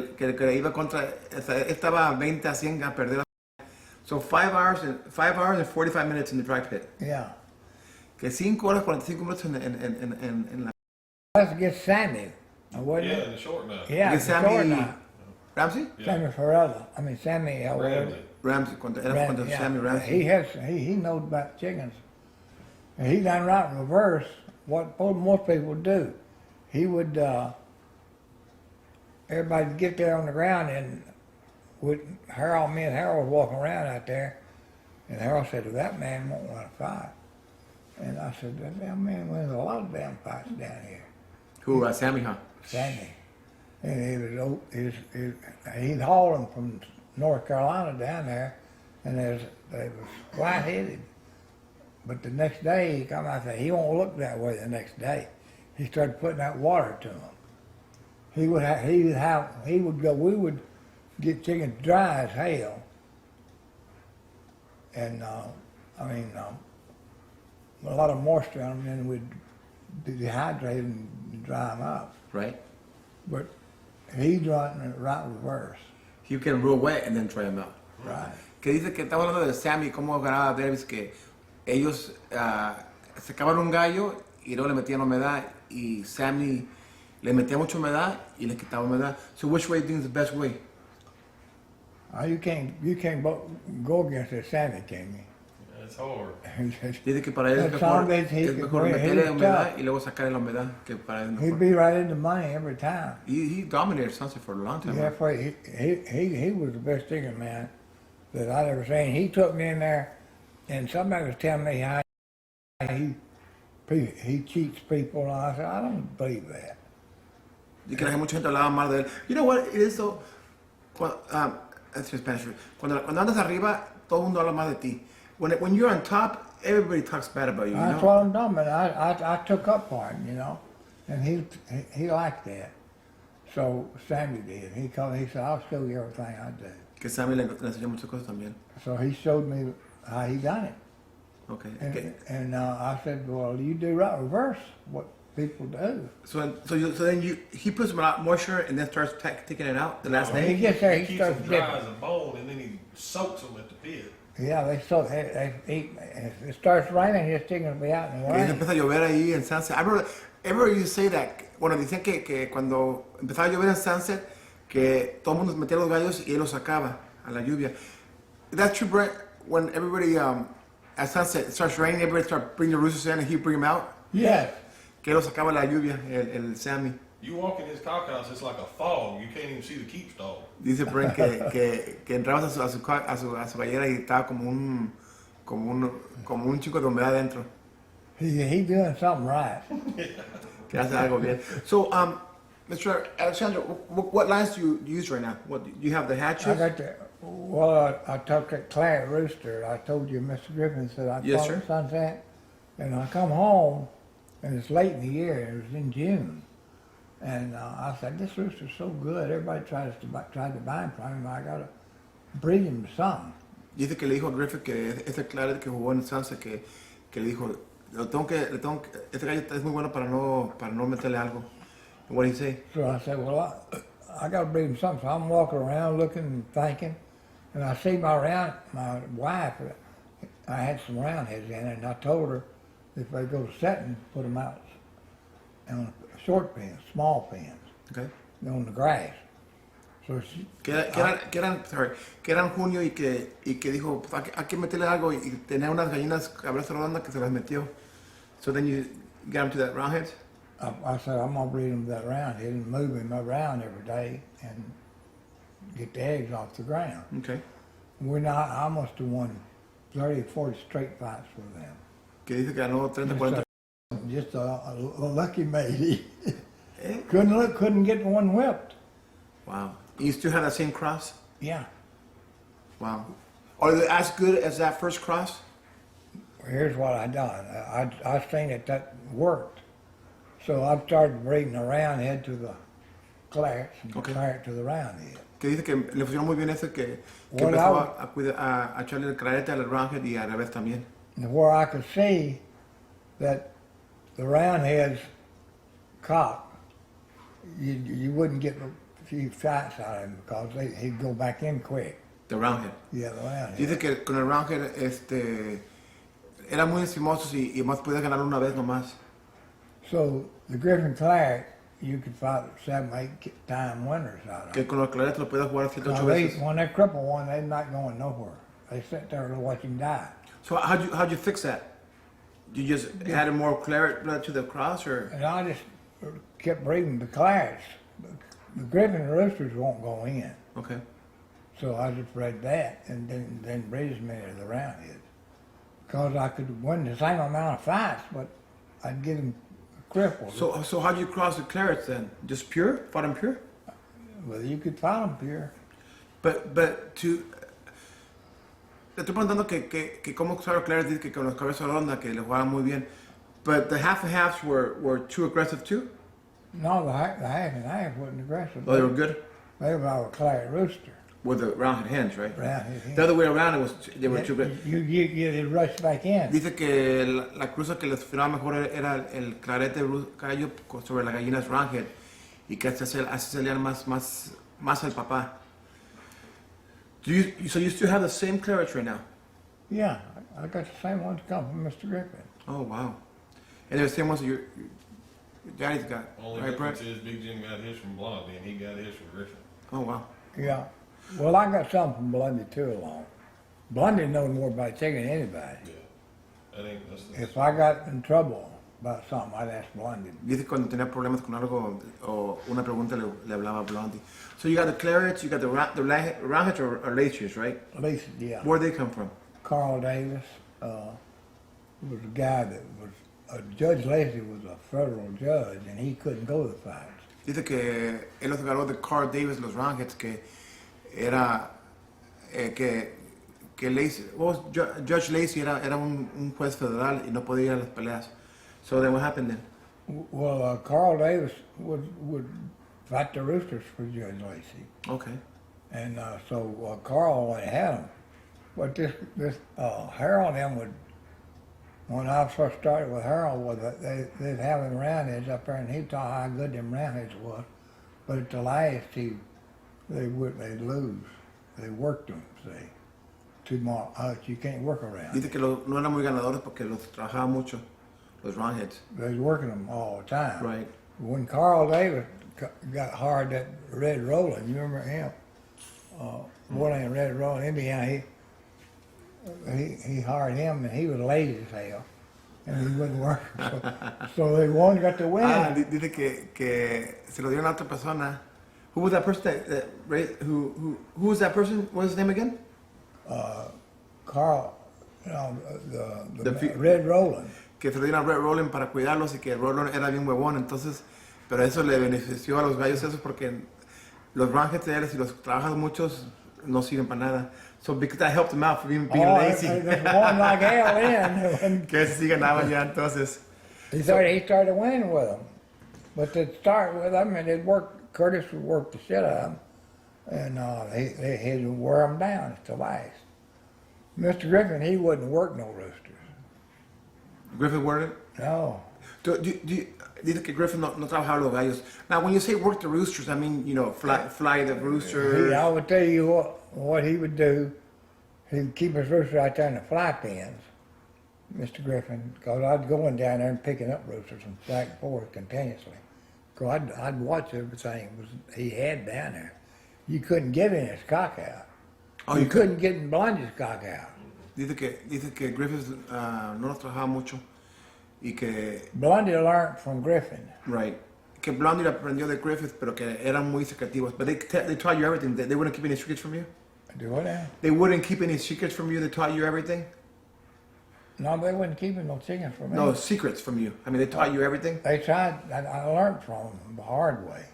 iba contra, estaba 20-100 a perder. So 5 hours and 45 minutes in the dry pit. Yeah. Que 5 horas 45 minutos en la. That's against Sammy, wasn't Yeah, it? in the short knife. Yeah, Against the Sammy short knife. Ramsey? Yeah. Sammy Farella. I mean, Sammy. Ramsey. Ramsey, era contra Yeah. Sammy Ramsey. He knows about chickens. And he done right in reverse what most people do. He would, everybody would get there on the ground and me and Harold was walking around out there, and Harold said, well, that man won't want to fight. And I said, that damn man wins a lot of damn fights down here. Who, Sammy, huh? Sammy. And he'd haul them from North Carolina down there, and they was white-headed. But the next day, he come out and said, he won't look that way the next day. He started putting out water to him. We would get chickens dry as hell. And, a lot of moisture on them, and we'd dehydrate and dry them up. Right? But he's running it right reverse. He get real wet and then try him out. Right. Que dice que estaba hablando de Sammy, cómo ganaba Davis, que ellos sacaban un gallo y luego le metían humedad y Sammy le metía mucha humedad y le quitaba humedad. So which way do you think is the best way? You can't go against the Sammy, can you? It's hard. Dice que para él es mejor meterle humedad y luego sacarle la humedad, que para él es He'd mejor. be right in the money every time. He dominated Sunset for a long time. Yeah, he was the best chicken man that I'd ever seen. He took me in there, and somebody was telling me how he cheats people, and I said, I don't believe that. Y que mucha gente hablaba mal de él. You know what? It is so. That's in Spanish. Cuando andas arriba, todo el mundo habla más de ti. When you're on top, everybody talks bad about you. That's what I'm doing, but I took up for him, and he liked that. So Sammy did. He called me. He said, "I'll show you everything I do." Que Sammy le enseñó muchas cosas también. So he showed me how he done it. Okay. And I said, "Well, you do right reverse what people do." So then he puts some moisture and then starts taking it out the last He day. gets there, he keeps starts them dry dipping. as a bone, and then he soaks them at the pit. Yeah, they eat. If it starts raining, his chickens will be out in the Y rain. empieza a llover ahí en Sunset. I remember you say that. Bueno, dicen que cuando empezaba a llover en Sunset, que todo el mundo metía los gallos y él los sacaba a la lluvia. That's true, Brent. When everybody at Sunset it starts raining, everybody start bringing the roosters in and he bring them out. Yes. Que él los sacaba a la lluvia, el Sammy. You walk in his cock house, it's like a fog. You can't even see the keep stall. Dice Brent que entrabas a su gallera y estaba como un chico de humedad adentro. He doing something right. Que hace algo bien. So, Mr. Alexander, what lines do you use right now? What do you have, the hatches? I got the, well, I took that claret rooster. I told you, Mr. Griffin said I Yes, caught sir. at sunset. And I come home, and it's late in the year. It was in June. And I said, this rooster's so good. Everybody tried to buy him from him. I got to breed him to something. Dice que le dijo a Griffith que ese claret que jugó en Sansa que le dijo, este gallo es muy bueno para no meterle algo. What did he say? So I said, well, I got to breed him something. So I'm walking around looking and thinking. And I see my wife, I had some roundheads in it, and I told her if they go setting, put them out on short pins, small pins, Okay. on the grass. So she, Que eran junio y que dijo, pues, hay que meterle algo y tenía unas gallinas cabeza redonda que se las metió. So then you got him to that roundhead? I said, I'm going to breed him that roundhead and move him around every day and get the eggs off the ground. Okay. I must have won 30 or 40 straight fights with them. Que dice que ganó 30, 40. Just a lucky matey. Couldn't get one whipped. Wow. You still have that same cross? Yeah. Wow. Are they as good as that first cross? Here's what I done. I seen that worked. So I started breeding a roundhead to the clarets and Okay. claret to the roundhead. Que dice que le funcionó muy bien eso, que Well, empezó a echarle el clarete al roundhead y al revés también. And where I could see that the roundhead's cock, you wouldn't get a few fights out of him because he'd go back in quick. The roundhead. Yeah, the roundhead. Dice que con el roundhead eran muy encimosos y más podías ganar una vez nomás. So the Griffin Claret, you could fight 7, 8 time winners out of Que it. con los claretes lo puedes jugar 7, 8 Now, veces. when they cripple one, they're not going nowhere. They sit there and watch him die. So how'd you fix that? You just added more claret blood to the cross, or? And I just kept breeding the clarets. The Griffin roosters won't go in. Okay. So I just bred that and then bred as many of the roundheads. Because I could win the same amount of fights, but I'd get them crippled. So how'd you cross the clarets then? Just pure? Fought them pure? Well, you could find them pure. But to... Te estoy preguntando que cómo usaron clarets, dice que con los cabezas redondas que le jugaban muy bien. But the half and halves were too aggressive too? No, the half and half wasn't aggressive. Oh, they were good? They were all claret rooster. With the roundhead hens, right? Roundhead hens. The other way around, they were too aggressive. You rush back in. Dice que la cruza que les funcionaba mejor era el clarete gallo sobre las gallinas roundhead y que así salían más el papá. So you still have the same clarets right now? Yeah, I got the same ones come from Mr. Griffin. Oh, wow. And they're the same ones that your daddy's got, Only right, Brett? difference is Big Jim got his from Blondie and he got his from Griffin. Oh, wow. Yeah. Well, I got some from Blondie too along. Blondie knows more about chicken than anybody. Yeah. That's If I got in trouble about something, I'd ask Blondie. Dice que cuando tenía problemas con algo o una pregunta le hablaba a Blondie. So you got the clarets, you got the roundheads or laciers, right? At least, yeah. Where'd they come from? Carl Davis was a guy that was, Judge Lacey was a federal judge, and he couldn't go to the fights. Dice que él los agarró de Carl Davis, los roundheads, que era que Lacey, Judge Lacey era un juez federal y no podía ir a las peleas. So then what happened then? Well, Carl Davis would fight the roosters for Judge Lacey. Okay. And so Carl had them. But this Harold and them would, when I first started with Harold, they'd have them roundheads up there, and he'd tell how good them roundheads was. But at the last, they'd lose. They worked them, see. Too much, you can't work around. Dice que no eran muy ganadores porque los trabajaba mucho, los roundheads. They was working them all the time. Right. When Carl Davis got hired that Red Rollin', you remember him? Boy named Red Rollin', Indiana, he hired him, and he was lazy as hell. and he wouldn't work. So they one got the win. Dice que se lo dieron a otra persona. Who was that person who was that person? What was his name again? Carl, the The Red Roland. Que se lo dieron a Red Roland para cuidarlos y que Roland era bien huevón, entonces, pero eso le benefició a los gallos eso porque los Roundheads de él, si los trabajas muchos, no sirven para nada. So because that helped him out for being lazy. There's one like hell in. Que sí ganaban ya entonces. He started winning with them. But to start with, I mean, Curtis would work the shit out of them, and he'd wear them down at the last. Mr. Griffin, he wouldn't work no roosters. Griffin worked it? No. Dice que Griffin no trabajaba los gallos. Now, when you say work the roosters, I mean, you know, fly the roosters. I would tell you what he would do. He'd keep his rooster out there in the fly pens, Mr. Griffin, because I'd go in down there and picking up roosters and back and forth continuously. Because I'd watch everything he had down there. You couldn't get in his cock out. Oh, you couldn't get in Blondie's cock out. Dice que Griffin no los trabajaba mucho y que... Blondie learned from Griffin. Right. Que Blondie aprendió de Griffith, pero que eran muy secretivos. But they taught you everything. They wouldn't keep any secrets from you? Do what now? They wouldn't keep any secrets from you. They taught you everything? No, they wasn't keeping no chickens from me. No, secrets from you. I mean, they taught you everything? They tried. I learned from them the hard way.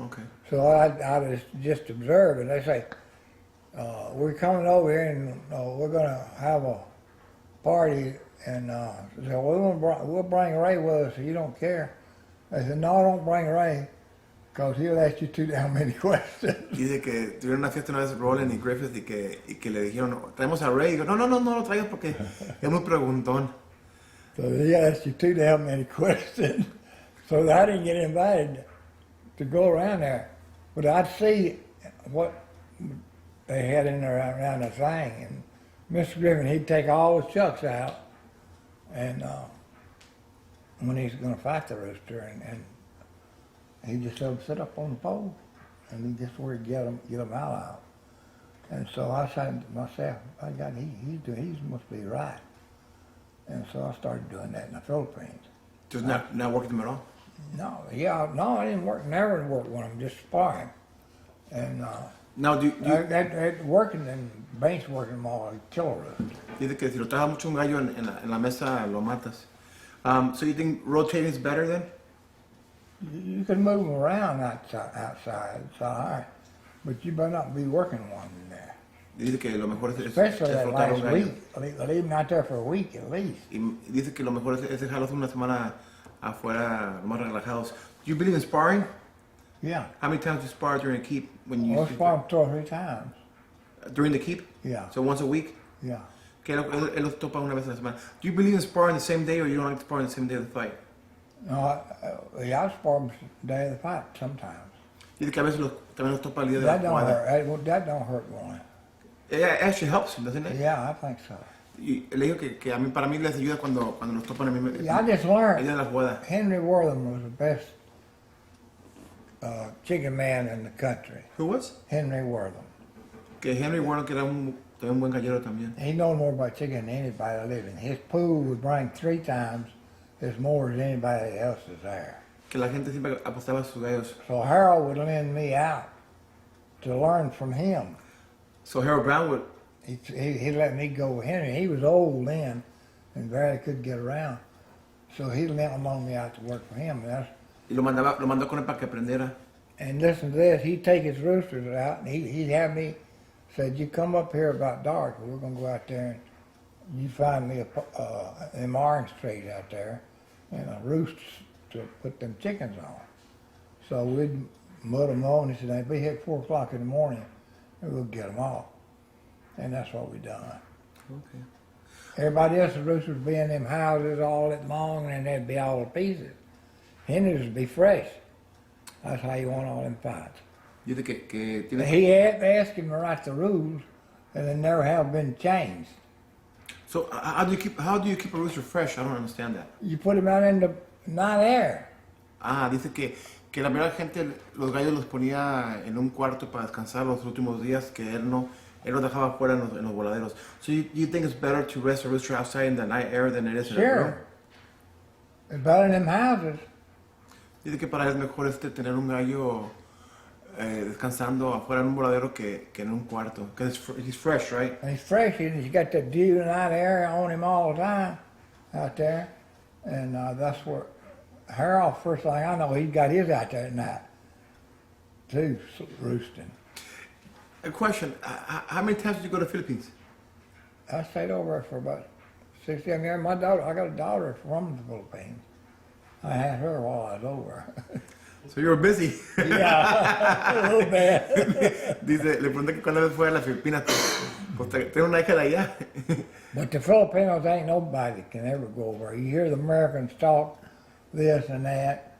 Okay. So I just observe, and they say, we're coming over here and we're going to have a party, and they said, we'll bring Ray with us if you don't care. I said, no, don't bring Ray, because he'll ask you too damn many questions. Dice que tuvieron una fiesta una vez Roland y Griffith y que le dijeron, traemos a Ray. Y digo, no lo traigas porque es muy preguntón. So he'll ask you too damn many questions. So I didn't get invited to go around there. But I'd see what they had in there around the thing. And Mr. Griffin, he'd take all the chucks out, and when he's going to fight the rooster, and he'd just let them sit up on the pole, and he just where he'd get them out. And so I said to myself, by God, he must be right. And so I started doing that in the Philippines. Just not working them at all? No, I didn't work, never worked with them, just sparring. And Now, working and bench working them all, kill a rooster. dice que si lo trabajas mucho un gallo en la mesa, lo matas. So you think rotating is better then? You can move them around outside, it's all right. But you better not be working one in there. Dice que lo mejor es Especially that flotar un last gallo. week. Leave them out there for a week at least. Y dice que lo mejor es dejarlos una semana afuera, más relajados. Do you believe in sparring? Yeah. How many times do you spar during a keep? When you Well, spar 2 or 3 times. During the keep? Yeah. So once a week? Yeah. Que él los topa una vez a la semana. Do you believe in sparring the same day, or you don't like to spar on the same day of the fight? No, I spar them the day of the fight sometimes. Dice que a veces también los topa el día de la That don't jugada. hurt. That don't hurt one. It actually helps him, doesn't it? Yeah, I think so. Y le digo que para mí les ayuda cuando los topan a mí. Yeah, I just El día learned. de la jugada. Henry Wortham was the best chicken man in the country. Who was? Henry Wortham. Que Henry Warren, que era también un buen gallero también. He knows more about chicken than anybody living. His pool would bring 3 times as more as anybody else is there. Que la gente siempre apostaba a sus gallos. So Harold would lend me out to learn from him. So Harold Brown would... He let me go with Henry. He was old then and barely could get around. So he loaned me out to work for him. Y lo mandó con él para que aprendiera. And listen to this, he'd take his roosters out and he'd have me, said, you come up here about dark, we're going to go out there and you find me an orange trees out there and a roost to put them chickens on. So we'd mud them on. He said, they'd be here at 4 o'clock in the morning and we'll get them off. And that's what we done. Okay. Everybody else's roosters would be in them houses all that long and they'd be all to pieces. Henry's would be fresh. That's how you want all them fights. Dice que tiene... He had asked him to write the rules, and they never have been changed. So how do you keep a rooster fresh? I don't understand that. You put him out in the night air. Dice que la primera gente los gallos los ponía en un cuarto para descansar los últimos días, que él los dejaba fuera en los voladeros. So you think it's better to rest a rooster outside in the night air than it is in a room? It's better than them houses. Dice que para él es mejor tener un gallo descansando afuera en un voladero que en un cuarto. Because he's fresh, right? And he's fresh, and he's got that dew and night air on him all the time out there. And that's where Harold, first thing I know, he's got his out there at night, too, roosting. A question, how many times did you go to the Philippines? I stayed over there for about 6 7 years. My daughter, I got a daughter from the Philippines. I had her while I was over. So you were busy. Yeah, a little bit. Dice, le pregunté que cuándo vez fue a las Filipinas. Pues tengo una hija de allá. But the Filipinos ain't nobody that can ever go over. You hear the Americans talk this and that,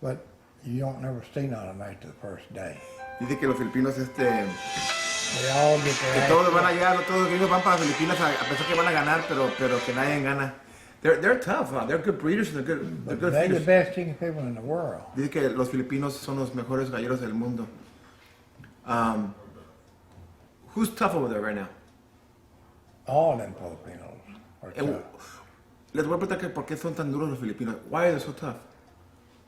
but you don't never see none of them after the first day. Dice que los filipinos, They all get que their todos van allá, todos los gringos van para las Filipinas a pensar que van a ganar, pero que nadie gana. They're tough, huh? They're good breeders and they're good They're the feeders. best chicken people in the world. Dice que los filipinos son los mejores galleros del mundo. Who's tough over there right now? All of them Filipinos are tough. Les voy a preguntar que por qué son tan duros los filipinos. Why are they so tough?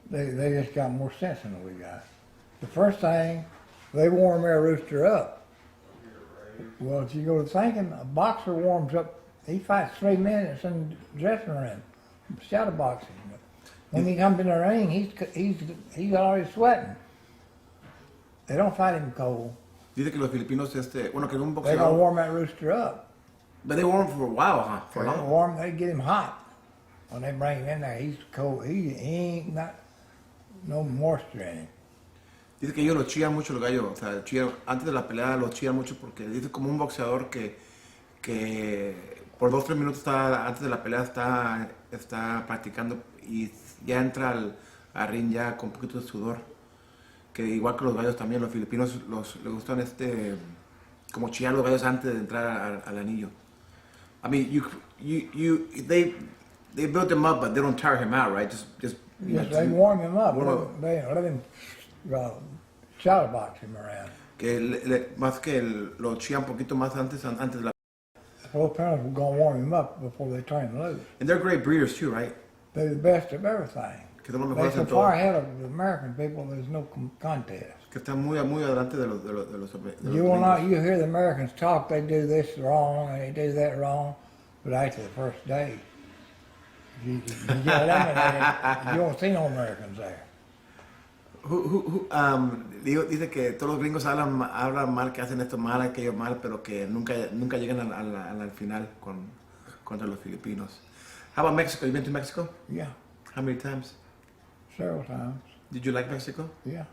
They just got more sense than we got. The first thing, they warm their rooster up. Well, if you go to thinking, a boxer warms up, he fights 3 minutes in the dressing room, shadow boxing. When he comes in the ring, he's already sweating. They don't fight him cold. Dice que los filipinos, bueno, que en un They gonna boxeador. warm that rooster up. But they warm for a while, huh? For They long. warm, they get him hot. When they bring him in there, he's cold. He ain't not no moisture in him. Dice que ellos lo chían mucho el gallo, o sea, antes de la pelea lo chían mucho porque dice como un boxeador que por 2 3 minutos antes de la pelea está practicando y ya entra al ring ya con un poquito de sudor. Que igual que los gallos también, los filipinos les gustan como chillar los gallos antes de entrar al anillo. I mean, they build him up, but they don't tire him out, right? Just Yes, they warm him up. Warm him. They let him shadow box him around. que más que lo chían un poquito más antes de la. Both parents were gonna warm him up before they turn him loose. And they're great breeders too, right? They're the best of everything. Que son los They're mejores so en far todo. ahead of the American people. There's no contest. Que están muy adelante de los You will not. gringos. You hear the Americans talk. They do this wrong and they do that wrong, but after the first day, you get eliminated. You won't see no Americans there. Dice que todos los gringos hablan mal, que hacen esto mal, aquello mal, pero que nunca llegan al final contra los filipinos. How about Mexico? You been to Mexico? Yeah, How many times? several times. Did you like Mexico? Yeah,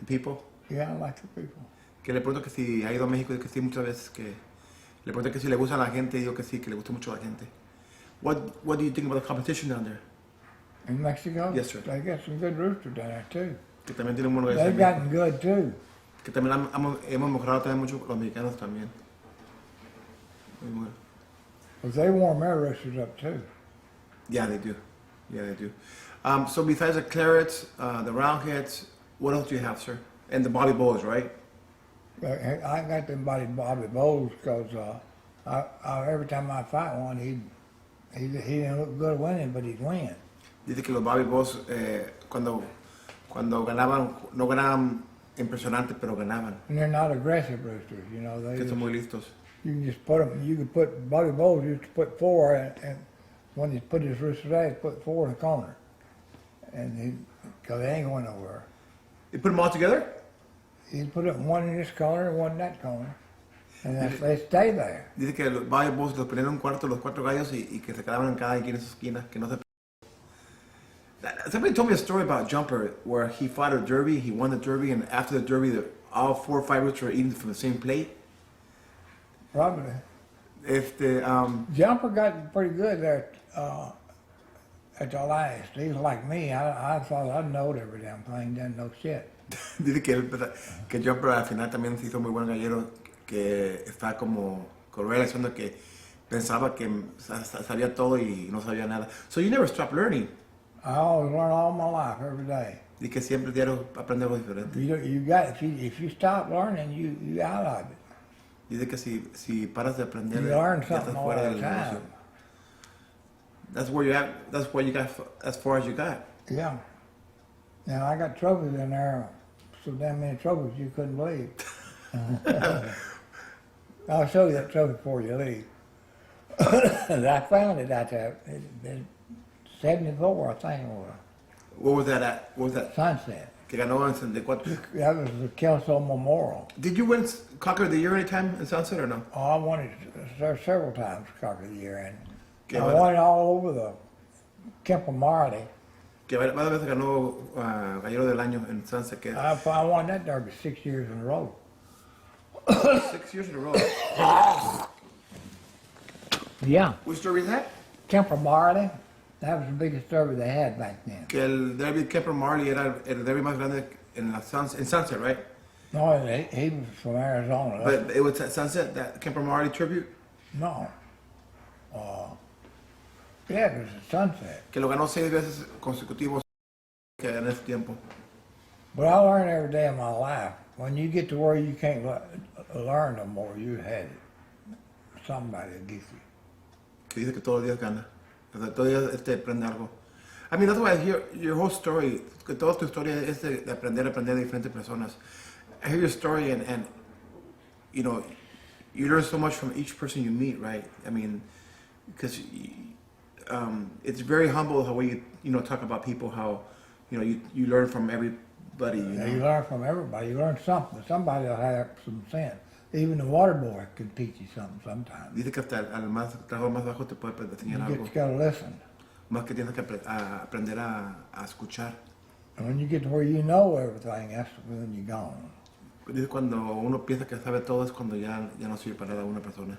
The people? yeah, I like the people. Que le pregunto que si ha ido a México, y que sí muchas veces, que le pregunto que si le gusta a la gente, y digo que sí, que le gusta mucho a la gente. What do you think about the competition down there? In Mexico, Yes, sir. They got some good roosters down there too. Que también tienen buenos They've gallos. gotten good too. Que también hemos mejorado también mucho los mexicanos también. Muy bueno. But they warm their roosters up too. Yeah, they do. Yeah, they do. So besides the clarets, the roundheads, what else do you have, sir? And the Bobby Bowls, right? I got them Bobby Bowls because every time I fight one, he didn't look good winning, but he'd win. Dice que los Bobby Bowls, cuando ganaban, no ganaban impresionante, pero ganaban. And they're not aggressive roosters, you know. They Que just, son muy listos. you can just put them. You could put Bobby Bowls. You could put 4, and when he put his roosters out, he put 4 in the corner, and because they ain't going nowhere. You put them all together? He'd put it one in this corner and one in that corner, and they stay there. Dice que los Bobby Bowls los ponían en un cuarto, los 4 gallos, y que se quedaban en cada quien en su esquina, que no se. Somebody told me a story about Jumper where he fought a derby, he won the derby, and after the derby, all 4 fighters were eating from the same plate. Probably. Jumper got pretty good there at the last. He was like me. I thought I knowed every damn thing, didn't know shit. Dice que Jumper al final también se hizo muy buen gallero, que está como relacionando que pensaba que sabía todo y no sabía nada. So you never stop learning. I always learn all my life, every day. Y que siempre diario aprende algo diferente. You got if you stop learning, you out of it. Dice que si paras de aprender, You learn ya estás something all fuera the del negocio. time. That's where you at. That's where you got as far as you got. Yeah. Now I got trophies in there, so damn many trophies you couldn't believe. I'll show you that trophy before you leave. I found it out there. It 74, I think it was. What was that at? What was that? Sunset. Que ganó en 74. That was the Kelso Memorial. Did you win Cocker of the Year anytime in Sunset or no? Oh, I won it several times, Cocker of the Year, and Que I won it all over the Kemper Marley. Que varias veces ganó Gallero del Año en Sunset. Que I won that derby 6 years in a row. 6 years in a row. Yeah. Which derby is that? Kemper Marley. That was the biggest derby they had back then. Que el derby Kemper Marley era el derby más grande en Sunset, right? No, he was from Arizona. But it was at Sunset, that Kemper Marley tribute. No. Yeah, it was a Sunset. Que lo ganó 6 veces consecutivos que en ese tiempo. But I learned every day of my life. When you get to where you can't learn no more, you had it. Somebody will get you. Que dice que todos los días gana. O sea, todos los días aprende algo. I mean, that's why I hear your whole story, que toda tu historia es de aprender de diferentes personas. I hear your story and you know, you learn so much from each person you meet, right? I mean, because it's very humble the way you know talk about people, how you learn from everybody. Yeah, you learn from everybody. You learn something. Somebody will have some sense. Even the water boy can teach you something sometimes. Dice que hasta el más trabajo más bajo te puede enseñar You algo. just gotta listen. Más que tienes que aprender a escuchar. And when you get to where you know everything, that's when you're gone. Dice cuando uno piensa que sabe todo es cuando ya no sirve para nada una persona.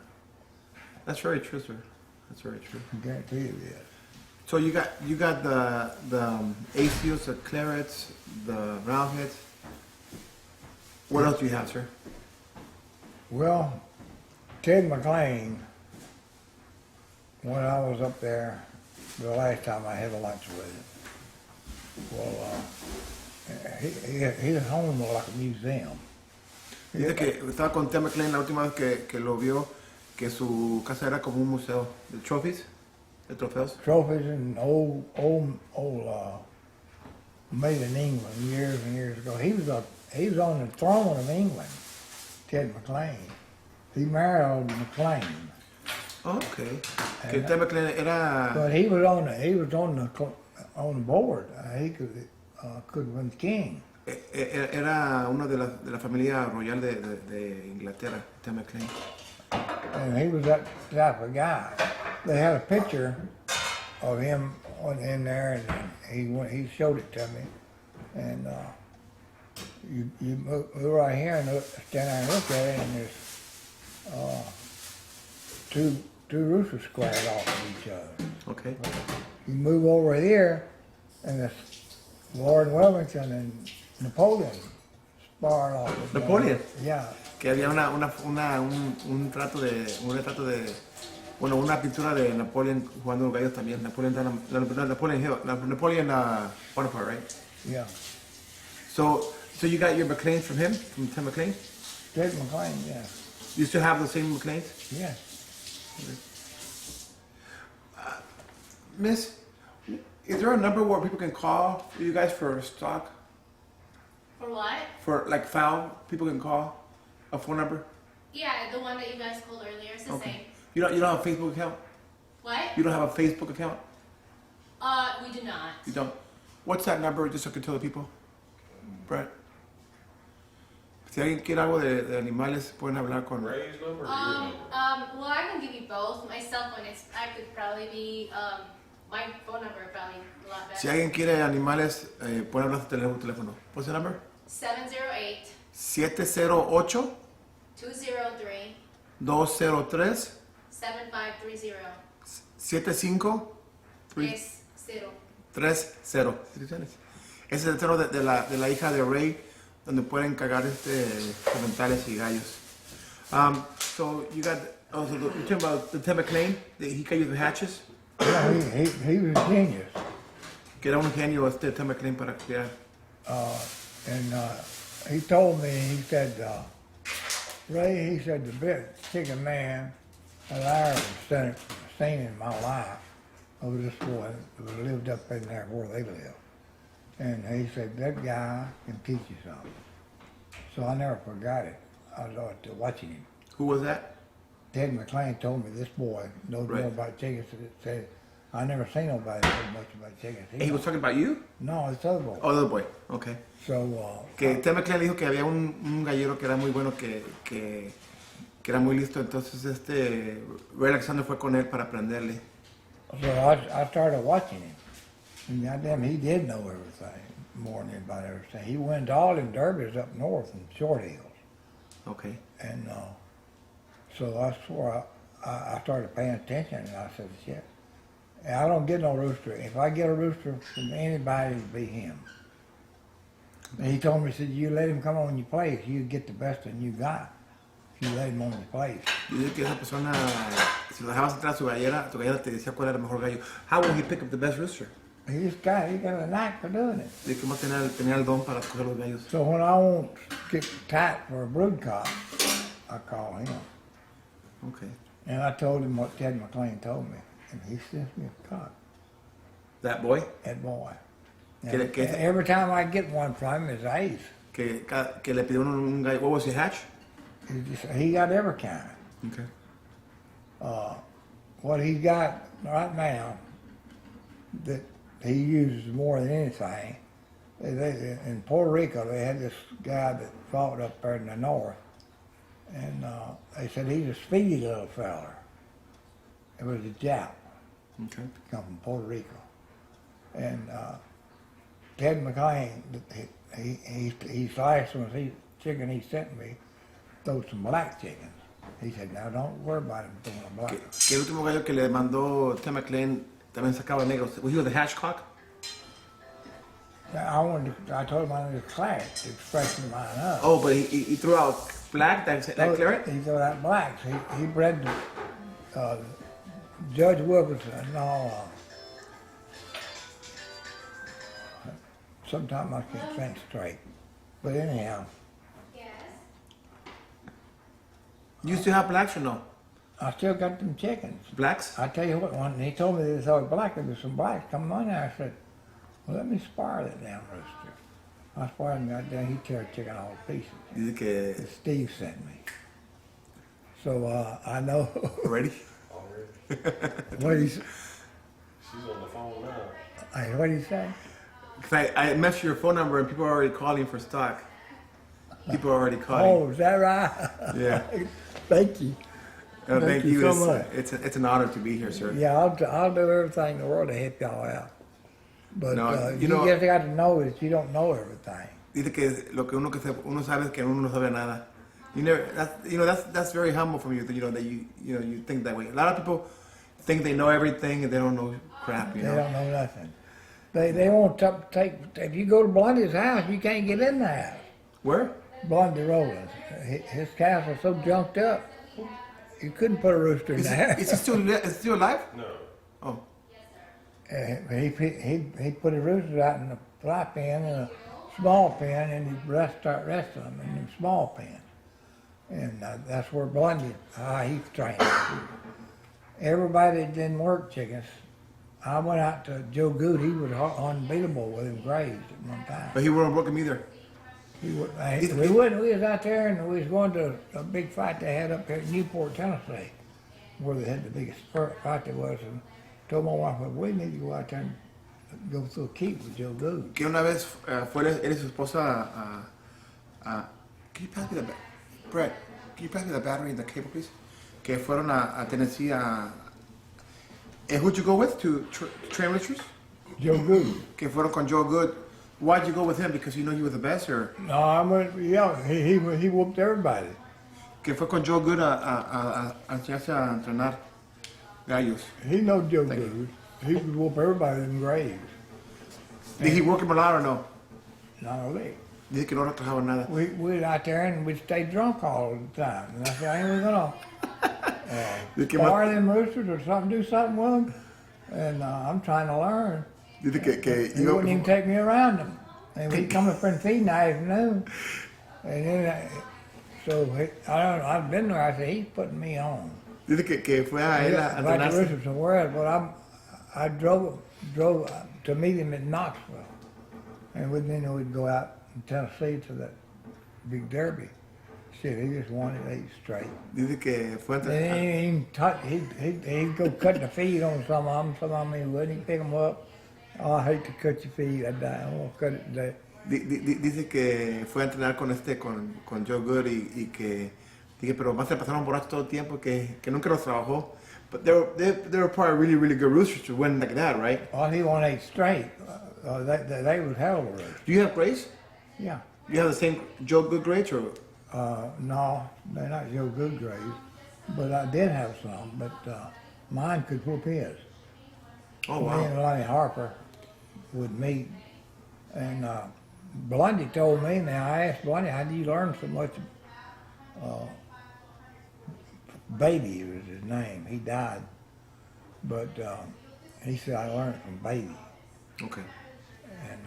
That's very true, sir. That's very true. I guarantee you this. So you got the ACOs, the clarets, the roundheads. What else do you have, sir? Well, Ted McLean, when I was up there the last time I had a lunch with him, his home was like a museum. Dice que estaba con Ted McLean la última vez que lo vio, que su casa era como un museo de trophies, de trofeos. Trophies and old made in England years and years ago. He was on the throne of England, Ted McLean. He married McLean. Oh, okay. Que Ted McLean era. But he was on the board. He could win the king. Era uno de la familia royal de Inglaterra, Ted McLean. And he was that type of guy. They had a picture of him in there, and he showed it to me. And you move right here and stand there and look at it, and there's two roosters squared off of each other. Okay. You move over here, and it's Lord Wellington and Napoleon sparred off. Napoleon? Yeah. Que había un retrato de, bueno, una pintura de Napoleon jugando los gallos también. Napoleon Hill, Napoleon Bonaparte, right? Yeah. So you got your McLeans from him, from Tim McLean? Ted McLean, yeah. You still have the same McLeans? Yeah. Miss, is there a number where people can call you guys for stock? For what? For like foul, people can call a phone number? Yeah, the one that you guys called earlier is the same. You don't have a Facebook account? What? You don't have a Facebook account? We do not. You don't? What's that number, just so I can tell the people? Brett? Si alguien quiere algo de animales, pueden hablar con... Ray's number or your number? Well, I can give you both. My cell phone I could probably be, my phone number probably a lot better. Si alguien quiere animales, pueden hablar su teléfono. What's the number? 708 708 203 203 7530 7530. Ese es el teléfono de la hija de Ray, donde pueden cagar sementales y gallos. So you got, so you're talking about the Ted McLean, he got you the hatches? Yeah, he was a genius. Que era un genio Ted McLean para criar. And he told me, he said, Ray, he said, the best chicken man that I ever seen in my life of this boy that lived up in there where they lived. And he said, that guy can teach you something. So I never forgot it. I was watching him. Who was that? Ted McLean told me this boy knows Right. more about chickens. Said, I never seen nobody know much about chickens. He was talking about you? No, it's other boy. Oh, the other boy. Okay. So, Que Ted McLean dijo que había un gallero que era muy bueno, que era muy listo. Entonces Ray Alexander fue con él para aprenderle. so I started watching him. And goddamn, he did know everything, more than anybody ever said. He went to all them derbies up north in Short Hills. Okay. And so that's where I started paying attention, and I said, shit, I don't get no rooster. If I get a rooster from anybody, it'll be him. And he told me, he said, you let him come on your place, you get the best one you got. If you let him on your place. Dice que esa persona, si lo dejabas entrar a su gallera te decía cuál era el mejor gallo. How will he pick up the best rooster? He got a knack for doing it. Dice que más tenía el don para escoger los gallos. So when I want to get tight for a brood cock, I call him. Okay. And I told him what Ted McLean told me, and he sent me a cock. That boy? That boy. Que Every time I get one from him, it's ace. Que le pidió un gallo. What was he, hatch? He got every kind. Okay. What he's got right now that he uses more than anything, in Puerto Rico, they had this guy that fought up there in the north, and they said he's a speedy little feller. It was a Jap, Okay. come from Puerto Rico. And Ted McLean, he sliced some chicken he sent me, threw some black chickens. He said, now don't worry about him throwing a black. Que el último gallo que le mandó Ted McLean también sacaba negros. Was he the hatch cock? I told him I wanted to claret to freshen mine up. Oh, but he threw out black, that claret? He threw out blacks. He bred Judge Wilkerson and all. Sometimes I can't think straight. But anyhow, Yes. You still have blacks or no? I still got them chickens. Blacks? I tell you what, when he told me there's always black, there was some blacks coming on there. I said, well, let me spar that damn rooster. I sparred him right there. He tore the chicken all to pieces. Dice que... That Steve sent me. So I know. Ready? What did he, She's on the phone now. what did he say? Because I messed your phone number and people are already calling for stock. People are already calling. Oh, is that right? Yeah. Thank you. No, Thank thank you you. so much. It's an honor to be here, sir. Yeah, I'll do everything in the world to help y'all out. But No, you just got to know that you don't know everything. Dice que lo que uno sabe es que uno no sabe nada. That's very humble from you. That you think that way. A lot of people think they know everything and they don't know crap. They don't know nothing. They won't take. If you go to Blondie's house, you can't get in the house. Where? Blondie Rowlands. His house was so junked up, you couldn't put a rooster in the house. Is he still alive? No. Oh. He put his roosters out in a fly pen and a small pen, and he'd start resting them in them small pens. And that's where Blondie, he trained. Everybody that didn't work chickens. I went out to Joe Good. He was unbeatable with him grazed at one time. But he wouldn't work him either. We was out there and we was going to a big fight they had up here in Newport, Tennessee, where they had the biggest fight there was. And told my wife, well, we need to go out there and go through a keep with Joe Good. Que una vez fue él y su esposa can you pass me the Brett? Can you pass me the battery and the cable, please? Que fueron a Tennessee and who'd you go with to train roosters? Joe Good. Que fueron con Joe Good. Why'd you go with him? Because you know he was the best, or? No, I went, yeah, he whooped everybody. Que fue con Joe Good a enseñarse a entrenar gallos. He know Joe Good. He would whoop everybody in graves. Did he work him a lot or no? Not a lick. Dice que no trabajaba nada. We'd out there and we'd stay drunk all the time. And I said, ain't we gonna bar them roosters or something, do something with them? And I'm trying to learn. Dice que He wouldn't even take me around them. And we'd come up and feed in the afternoon. And then, I've been there, I said, he's putting me on. Dice que fue a él a Like the entrenarse. roosters somewhere else, but I drove to meet him in Knoxville, and then we'd go out in Tennessee to that big derby. Shit, he just wanted 8 straight. Dice que fue a And he'd go cut the feed on some of them he wouldn't. He'd pick them up. Oh, I hate to cut your feed. I won't cut it today. Dice que fue a entrenar con Joe Good y que dije, pero más se pasaron borrachos todo el tiempo que nunca los trabajó. But they were probably really, really good roosters to win like that, right? Oh, he won 8 straight. They was hell of a race. Do you have grades? Yeah. You have the same Joe Good grades or? No, they're not Joe Good grades, but I did have some. But mine could whoop his. Oh, Me and wow. Lonnie Harper would meet, and Blondie told me. Now I asked Blondie, "How do you learn so much?" Baby was his name. He died, but he said I learned it from Baby. Okay. And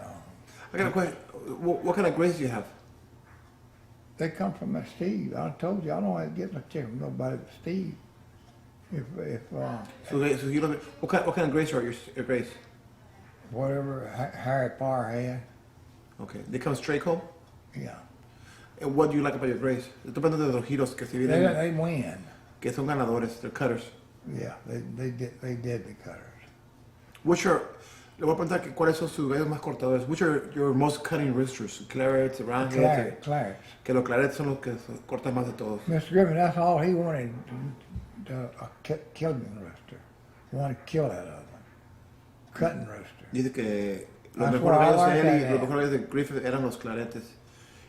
I got a question. What kind of grades do you have? they come from Steve. I told you I don't have to get my chicken from nobody but Steve. So you don't, what kind of grades are your grades? Whatever Harry Parr had, Okay. They come straight home? yeah. And what do you like about your grades? Estoy hablando de los giros que se vienen, They win. que son ganadores, they're cutters. Yeah, they did the cutters. Which are, le voy a preguntar que cuáles son sus gallos más cortadores. Which are your most cutting roosters? Clarets, roundheads. Clarence. Que los clarets son los que cortan más de todos. Mr. Griffin, that's all he wanted, a killing rooster. He wanted to kill that other one. Cutting rooster. Dice que los That's mejores what I gallos like de él y that los at. mejores gallos de Griffith eran los claretes.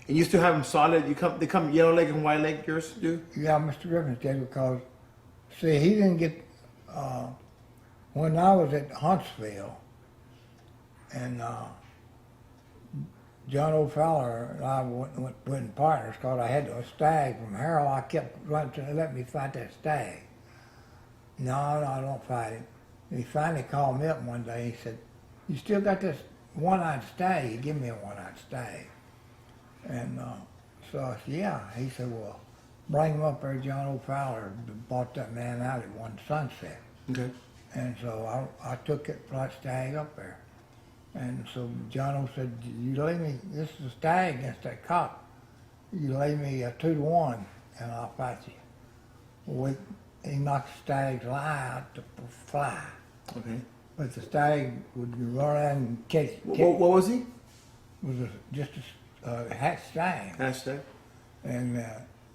And you still have them solid? They come yellow leg and white leg, yours do? Yeah, Mr. Griffin did because, see, he didn't get, when I was at Huntsville, and John O'Fowler and I went in partners because I had a stag from Harold. I kept running to let me fight that stag. No, I don't fight him. And he finally called me up one day. He said, "You still got this one-eyed stag?" He gave me a one-eyed stag. And so I said, "Yeah." He said, "Well, bring him up there." John O'Fowler bought that man out at one Sunset. Okay. And so I took it flat stag up there. And so John O said, "You lay me, this is a stag against that cock. You lay me 2-1 and I'll fight you." Well, he knocked the stag's eye out to fly. Okay. But the stag would run out and catch. What was he? Was just a hatch stag. Hashtag. And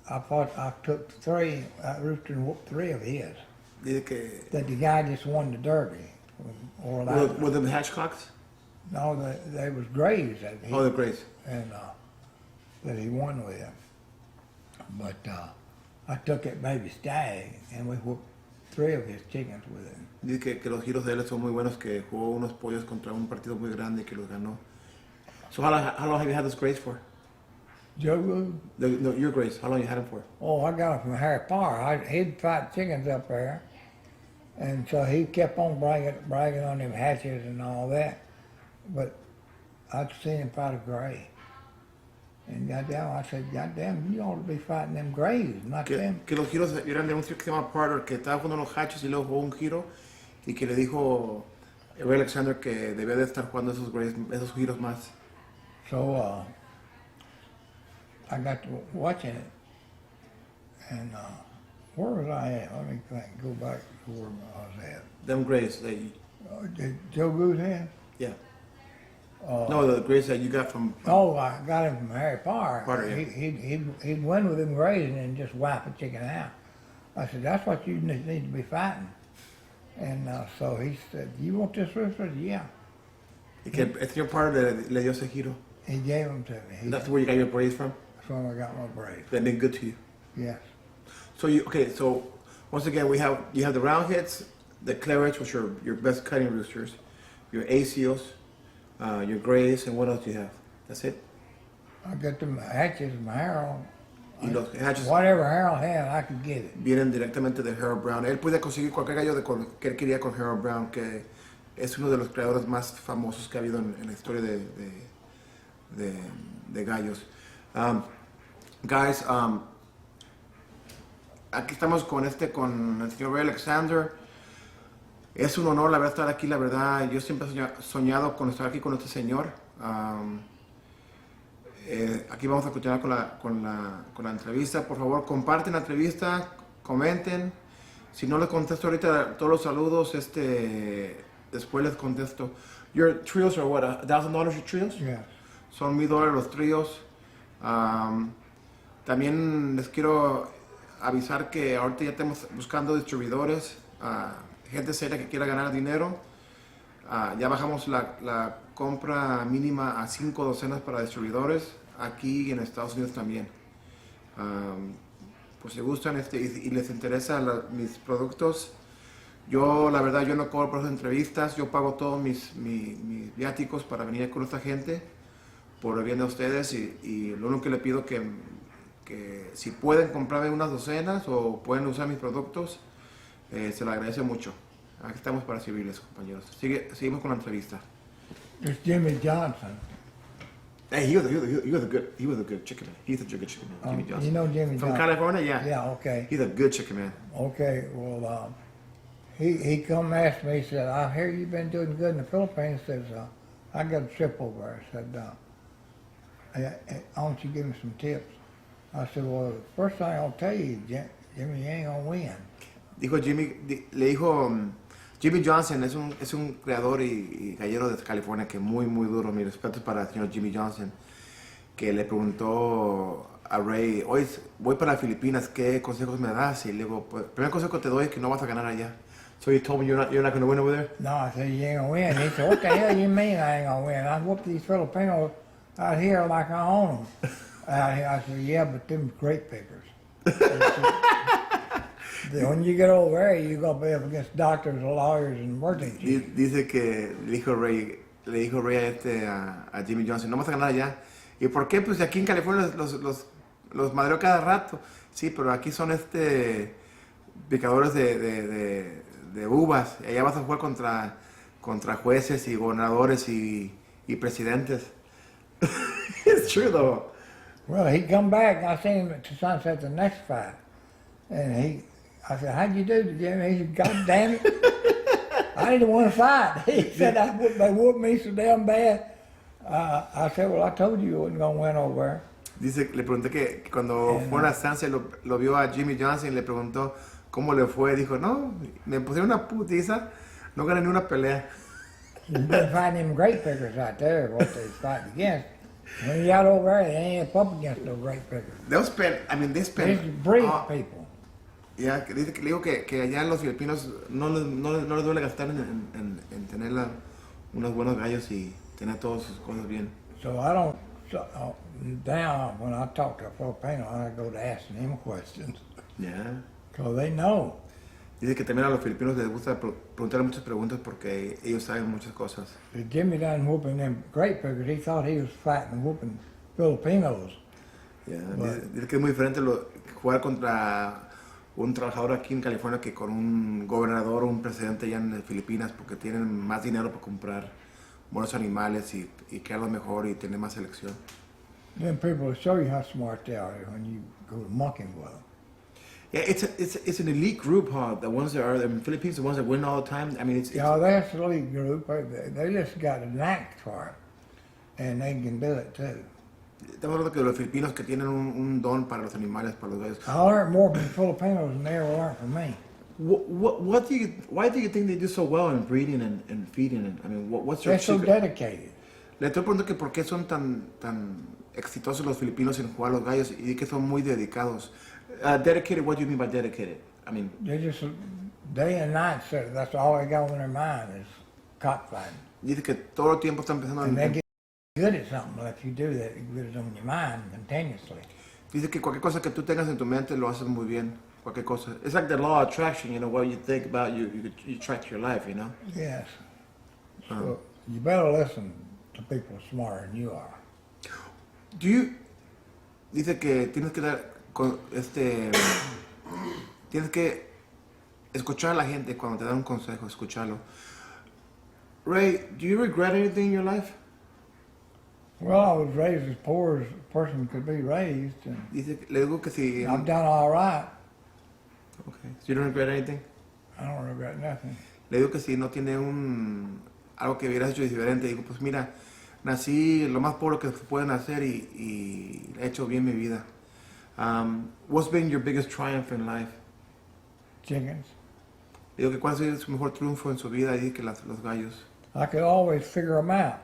I took 3, rooster and whooped 3 of his. Dice que That the guy just won the derby. were them hatchcocks? No, they was grays that he, Oh, the grays. and that he won with. But I took that baby stag and we whooped 3 of his chickens with it. Dice que los giros de él son muy buenos, que jugó unos pollos contra un partido muy grande y que los ganó. So how long have you had those grays for? Joe Wood? No, your grays. How long you had them for? Oh, I got them from Harry Parr. He'd fight chickens up there. And so he kept on bragging on them hatches and all that. But I'd seen him fight a gray. And goddamn, I said, "Goddamn, you ought to be fighting them grays, not them." Que los giros eran de un tío que se llama Parter, que estaba jugando los hatches y luego jugó un giro y que le dijo Ray Alexander que debía de estar jugando esos grays, esos giros más. So I got to watching it. And where was I at? Let me think. Go back to where I was at. Them grays, Did Joe Goose in? yeah. No, the grays that you got from. Oh, I got him from Harry Parr. Parr, yeah. He'd win with him grazing and just wipe a chicken out. I said, "That's what you need to be fighting." And so he said, "You want this rooster?" I said, "Yeah." Y que el señor Parter le dio ese giro. He gave them to me. That's where you got your braids from? That's when I got my braids. They've been good to you. Yes. So once again, you have the roundheads, the clarets, which are your best cutting roosters, your ACOs, your grays, and what else do you have? That's it? I got them hatches from Harold. Y los hatches Whatever Harold had, I could get it. vienen directamente de Harold Brown. Él puede conseguir cualquier gallo que él quería con Harold Brown, que es uno de los creadores más famosos que ha habido en la historia de gallos. Guys, aquí estamos con el señor Ray Alexander. Es un honor, la verdad, estar aquí. La verdad, yo siempre he soñado con estar aquí con este señor. Aquí vamos a continuar con la entrevista. Por favor, comparten la entrevista, comenten. Si no les contesto ahorita todos los saludos, después les contesto. Your trios are what, $1,000 your trios? Yes. Son $1,000 los tríos. También les quiero avisar que ahorita ya estamos buscando distribuidores, gente seria que quiera ganar dinero. Ya bajamos la compra mínima a 5 docenas para distribuidores, aquí en Estados Unidos también. Pues si gustan y les interesan mis productos, yo la verdad yo no cobro por las entrevistas, yo pago todos mis viáticos para venir con esta gente por el bien de ustedes y lo único que le pido que si pueden comprarme unas docenas o pueden usar mis productos, se lo agradece mucho. Aquí estamos para servirles, compañeros. Seguimos con la entrevista. It's Jimmy Johnson. Hey, he was a good chicken man. He's a good chicken man, Jimmy Johnson. You know Jimmy From Johnson? California, yeah. Yeah, okay. He's a good chicken man. Okay, well, he come ask me, he said, I hear you've been doing good in the Philippines. He says, I got a trip over there. I said, why don't you give me some tips? I said, well, the first thing I'll tell you, Jimmy, you ain't gonna win. Dijo le dijo, Jimmy Johnson es un creador y gallero de California que muy duro. Mi respeto para el señor Jimmy Johnson, que le preguntó a Ray, hoy voy para Filipinas, ¿qué consejos me das? Y le digo, pues, el primer consejo que te doy es que no vas a ganar allá. So you told me you're not going to win over there? No, I said, you ain't gonna win. He said, what the hell you mean I ain't gonna win? I whooped these Filipinos out here like I own them. I said, yeah, but them grape pickers. When you get over there, you're going to be up against doctors, lawyers, and emergency. Dice que le dijo Ray a Jimmy Johnson, no vas a ganar allá. ¿Y por qué? Pues aquí en California los madreo cada rato. Sí, pero aquí son picadores de uvas. Y allá vas a jugar contra jueces y gobernadores y presidentes. It's true though. Well, he come back, and I seen him at the Sunset the next fight. And I said, how'd you do, Jimmy? He said, God damn it. I didn't want to fight. He said, they whooped me so damn bad. I said, well, I told you wasn't going to win over there. Dice, le pregunté que cuando fue a una estancia lo vio a Jimmy Johnson y le preguntó cómo le fue. Dijo, no, me pusieron una putiza, no gané ni una pelea. You been fighting them grape pickers out there, what they fight against. When you out over there, they ain't up against no grape pickers. They spend. They breed people. Ya, dice que le digo que allá los filipinos no les duele gastar en tener unos buenos gallos y tener todas sus cosas bien. So I don't, now when I talk to a Filipino, I go to asking them questions. Yeah. Because they know. Dice que también a los filipinos les gusta preguntar muchas preguntas porque ellos saben muchas cosas. If Jimmy done whooping them grape pickers, he thought he was fighting and whooping Filipinos. Yeah. Dice que es muy diferente jugar contra un trabajador aquí en California que con un gobernador o un presidente allá en Filipinas porque tienen más dinero para comprar buenos animales y criarlos mejor y tener más selección. Then people will show you how smart they are when you go to monkeying with them. Yeah, it's an elite group, huh? The ones that are in the Philippines, the ones that win all the time. I mean, it's Yeah, that's the elite group. They just got a knack for it, and they can do it too. Estamos hablando que los filipinos que tienen un don para los animales, para los gallos. I learned more from the Filipinos than they ever learned from me. Why do you think they do so well in breeding and feeding? And, I mean, what's their They're so secret? dedicated. Le estoy preguntando que por qué son tan exitosos los filipinos en jugar a los gallos y que son muy dedicados. Dedicated, what do you mean by dedicated? I mean, They just day and night. That's all they got on their mind is cockfighting. dice que todo el tiempo están pensando And they en... get good at something. If you do that, you get it on your mind continuously. Dice que cualquier cosa que tú tengas en tu mente lo haces muy bien. Cualquier cosa. It's like the law of attraction, you know, what you think about, you attract your life, you know? Yes. So you better listen to people smarter than you are. Dice que tienes que tienes que escuchar a la gente cuando te dan un consejo, escucharlo. Ray, do you regret anything in your life? Well, I was raised as poor as a person could be raised, and Dice, le digo que si... I've done all right. Okay. So you don't regret anything? I don't regret nothing. Le digo que si no tiene algo que hubieras hecho diferente, digo, pues mira, nací lo más pobre que se pueden hacer y he hecho bien mi vida. What's been your biggest triumph in life? Chickens. Digo que cuál ha sido su mejor triunfo en su vida y que los gallos. I could always figure them out.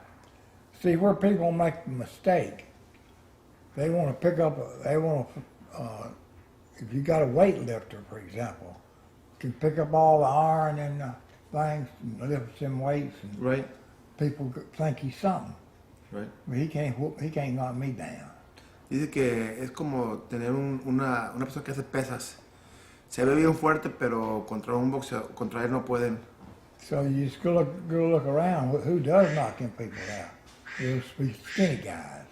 See, where people make a mistake, they want to pick up, if you got a weightlifter, for example, can pick up all the iron and things, and lift some weights, and Right, people think he's something. right. But he can't knock me down. Dice que es como tener una persona que hace pesas. Se ve bien fuerte, pero contra un boxeador, contra él no pueden. So you just go look around. Who does knock them people out? Those skinny guys.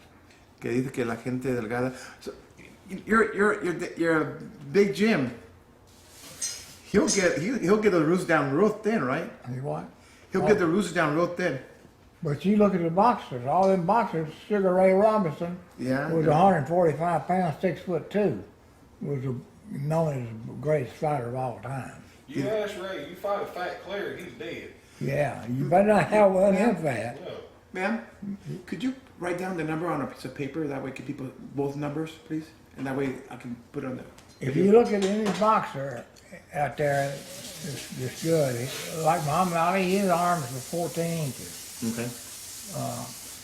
Que dice que la gente delgada. So, you're a big Jim. He'll get the roots down real thin, right? You what? He'll get the roots down real thin. But you look at the boxers. All them boxers. Sugar Ray Robinson Yeah. was 145 pounds, 6'2", was known as the greatest fighter of all time. You ask Ray, you fight a fat cleric, he's dead. Yeah, you better not have one of them fat. No. Ma'am, could you write down the number on a piece of paper? That way, can people both numbers, please? And that way, I can put it on the. If you look at any boxer out there that's good, like Muhammad Ali, his arms were 14 inches. Okay.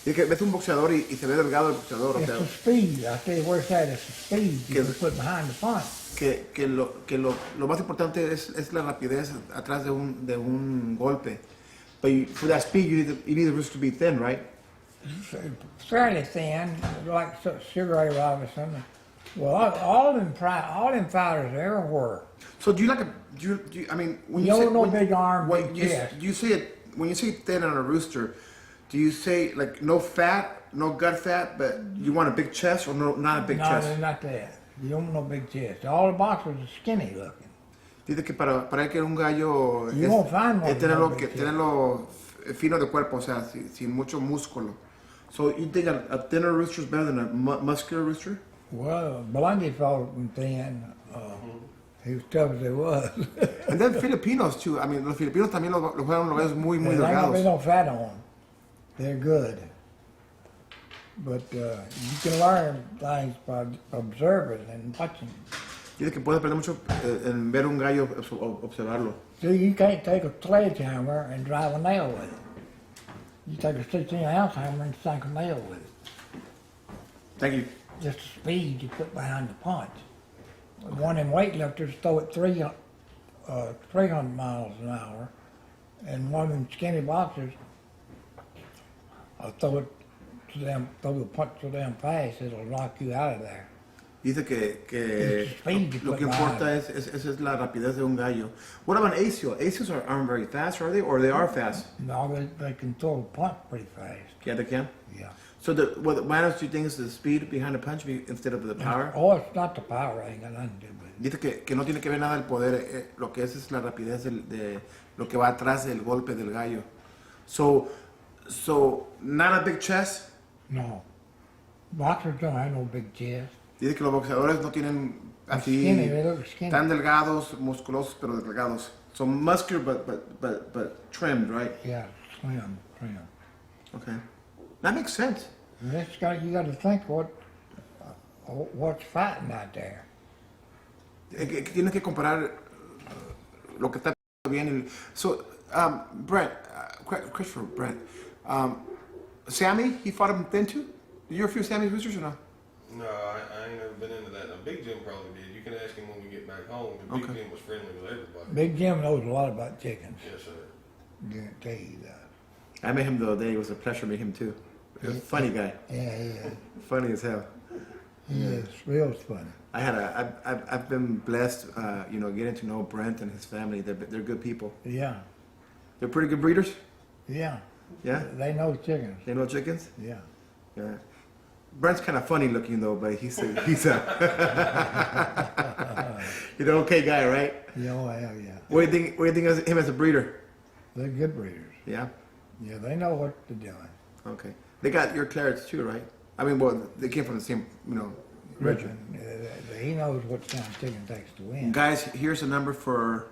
Y que ves un boxeador y se ve delgado el boxeador, o It's sea, the speed. I tell you where it's at. It's the speed you can put behind the punch. que lo más importante es la rapidez atrás de un golpe. But for that speed, you need the wrist to be thin, right? Fairly thin, like Sugar Ray Robinson. Well, all them fighters ever were. So do you like I mean, when you No, say no big arm, big you, chest. you say it when you say thin on a rooster, do you say like no fat, no gut fat, but you want a big chest or no, not a big No, chest? they're not that. You don't want no big chest. All the boxers are skinny looking. Dice que para que un gallo You won't find one es tenerlo, with no big chest. tenerlo fino de cuerpo, o sea, sin mucho músculo. So you think a thinner rooster is better than a muscular rooster? Well, Blondie felt him thin. He was tough as he was. And then Filipinos too. I mean, los filipinos también los juegan los gallos muy There ain't gonna be delgados. no fat on them. They're good. But you can learn things by observing and watching. Dice que puede aprender mucho en ver un gallo, observarlo. See, you can't take a sledgehammer and drive a nail with it. You take a 16-ounce hammer and sink a nail with it. Thank you. Just the speed you put behind the punch. One of them weightlifters throw it 300 miles an hour, and one of them skinny boxers throw the punch so damn fast it'll knock you out of there. Dice que Speed lo que you put importa es la rapidez de un gallo. What about ASIO? ASIOs aren't very fast, are they? Or they are fast? No, they can throw a punch pretty fast. Yeah, they can. Yeah. So what matters, do you think, is the speed behind the punch instead of the power? Oh, it's not the power. Ain't got nothing to do with it. Dice que no tiene que ver nada el poder, lo que es la rapidez de lo que va atrás del golpe del gallo. So not a big chest. No. Boxers don't have no big chest. Dice que los boxeadores no tienen así Skinny, they look skinny. tan delgados, musculosos pero delgados. So muscular but trimmed, right? Yeah, slim. Okay, that makes sense. And you got to think what's fighting out there. Que tienes que comparar lo que está bien. So, Brent, Christopher, Brent, Sammy, he fought him thin too? Did you ever few Sammy's roosters or no? No, I ain't never been into that. Now, Big Jim probably did. You can ask him when we get back home. But Big Okay. Jim was friendly with everybody. Big Jim knows a lot about chickens. Yes, sir. Guarantee you that. I met him the other day. It was a pleasure to meet him too. He was a funny guy. Yeah, he is. Funny as hell. He is real funny. I've been blessed, getting to know Brent and his family. They're good people. Yeah, They're pretty good breeders. yeah. Yeah. They know chickens. They know chickens. Yeah. Yeah. Brent's kind of funny looking though, but he's a okay guy, right? Yeah, oh, yeah. What do you think of him as a breeder? They're good breeders. Yeah. Yeah, they know what they're doing. Okay. They got your clarets too, right? I mean, well, they came from the same, region. He knows what kind of chicken takes to win. Guys, here's a number for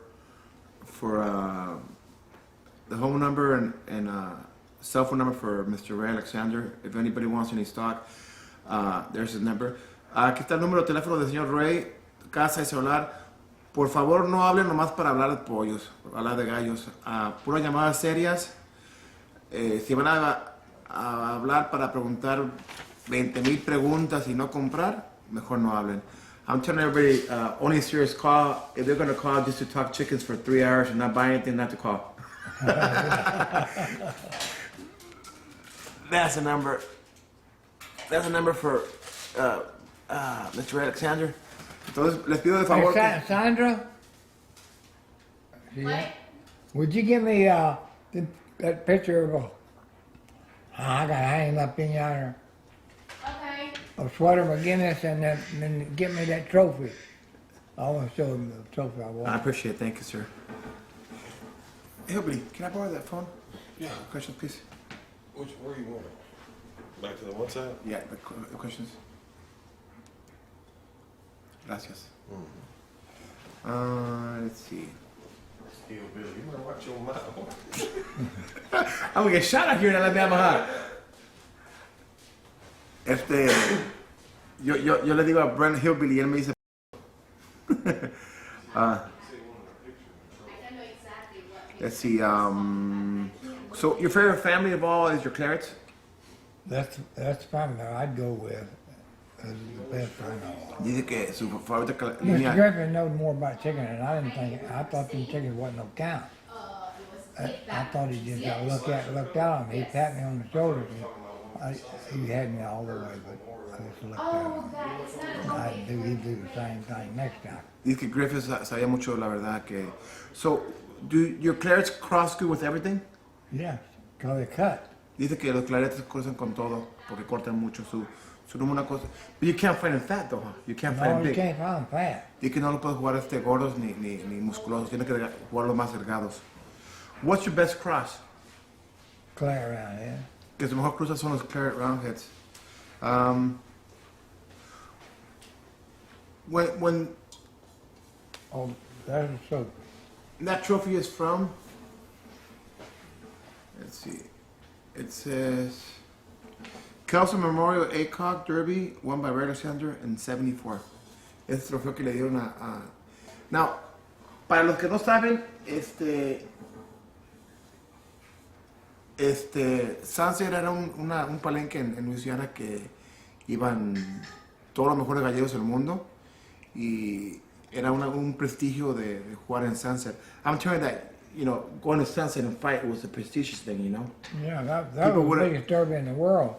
the home number and cell phone number for Mr. Ray Alexander. If anybody wants any stock, there's his number. Aquí está el número de teléfono del señor Ray, casa y celular. Por favor, no hablen nomás para hablar de pollos, hablar de gallos. Puras llamadas serias. Si van a hablar para preguntar 20,000 preguntas y no comprar, mejor no hablen. I'm telling everybody, only serious call. If they're going to call just to talk chickens for 3 hours and not buy anything, not to call. That's the number. That's the number for Mr. Alexander. Entonces, les pido de favor. Hey, Sandra? What? Would you give me that picture of I got to hang up in yonder, Okay. of Sweater McGinnis, and then get me that trophy. I want to show him the trophy I I want. appreciate it. Thank you, sir. Hey, Hillbilly, can I borrow that phone? Yeah. Question, please. Where you want it? Back to the one side? Yeah, the questions. Gracias. Let's see. Still, Billy, you better watch your mouth. I'm gonna get shot out here en la Yamaha. Yo le digo a Brent Hillbilly y él me dice. I don't know exactly what. Let's see. So your favorite family of all is your Clarets? That's the family I'd go with. As the best I know. Dice que su favorita Mr. línea. Griffin knows more about chicken than I didn't think. I thought them chickens wasn't no count. It was I thought he just got looked out on me. He tapped me on the shoulder. He had me all the way, but I just looked at him. Oh, that is not He'd do the same thing next time. Dice que Griffith sabía mucho la verdad que. So, do your Clarets cross good with everything? Yeah, cause they cut. Dice que los Claretes cruzan con todo porque cortan mucho su número una cosa. But you can't find them fat though, huh? You can't find No, them you big. can't find fat. Dice que no lo puedes jugar gordos ni musculosos. Tiene que jugar los más delgados. What's your best cross? Clear around here. Que su mejor cruzas son los Claret Roundheads. When Oh, that's so. that trophy is from, let's see, it says Kelso Memorial ACOG Derby, won by Ray Alexander in 74. Este trofeo que le dieron a. Now, para los que no saben, Sunset era un palenque en Luisiana que iban todos los mejores gallegos del mundo y era un prestigio de jugar en Sunset. I'm telling you that, you know, going to Sunset and fight was a prestigious thing, you know. Yeah, that People was the would've- biggest derby in the world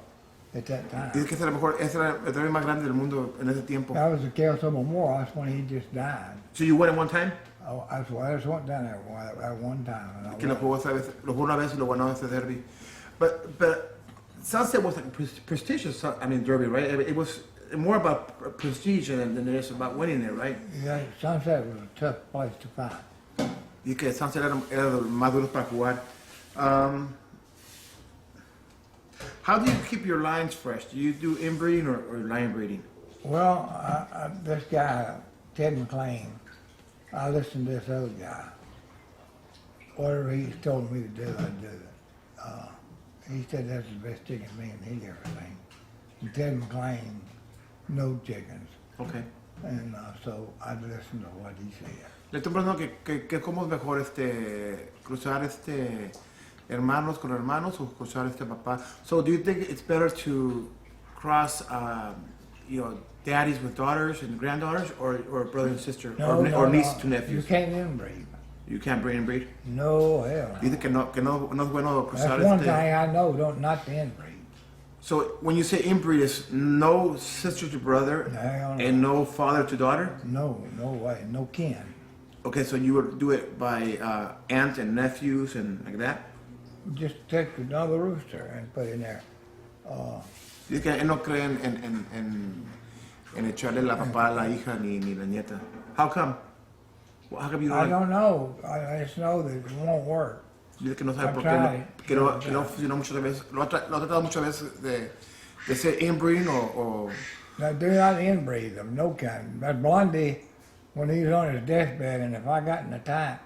at that time. Dice que ese era el derby más grande del mundo en ese tiempo. That was the Kelso Memorial. That's when he just died. So you won it one time? Oh, I just went down there at one time. And I Que lo won. jugó esa vez, lo jugó una vez y lo ganó ese derby. But Sunset was like a prestigious, derby, right? It was more about prestige than it is about winning it, right? Yeah, Sunset was a tough place to find. Y que Sunset era de los más duros para jugar. How do you keep your lines fresh? Do you do inbreeding or line breeding? Well, this guy, Ted McLean, I listened to this other guy. Whatever he told me to do, I'd do it. He said that's the best chicken me and he ever seen. And Ted McLean no chickens, Okay. and so I'd listen to what he said. Le estoy preguntando que cómo es mejor cruzar hermanos con hermanos o cruzar papá. So do you think it's better to cross daddies with daughters and granddaughters or brother and sister or niece to You nephews? can't inbreed. You can't breed? No, hell no. Dice que no es bueno cruzar That's one thing I know, not to inbreed. So when you say inbreed, it's no sister to brother Hell no. and no father to daughter? No way, no kin. Okay, so you would do it by aunt and nephews and like that? Just take another rooster and put in there. Dice que él no cree en echarle la papá a la hija ni la nieta. How come? Well, how come you I don't? don't know. I just know that it won't work. Dice que no sabe I por tried. qué no funcionó muchas veces. Lo ha tratado muchas veces de ser inbreeding o Now, do not inbreed them, no kind. But Blondie, when he was on his deathbed, and if I got in a tie,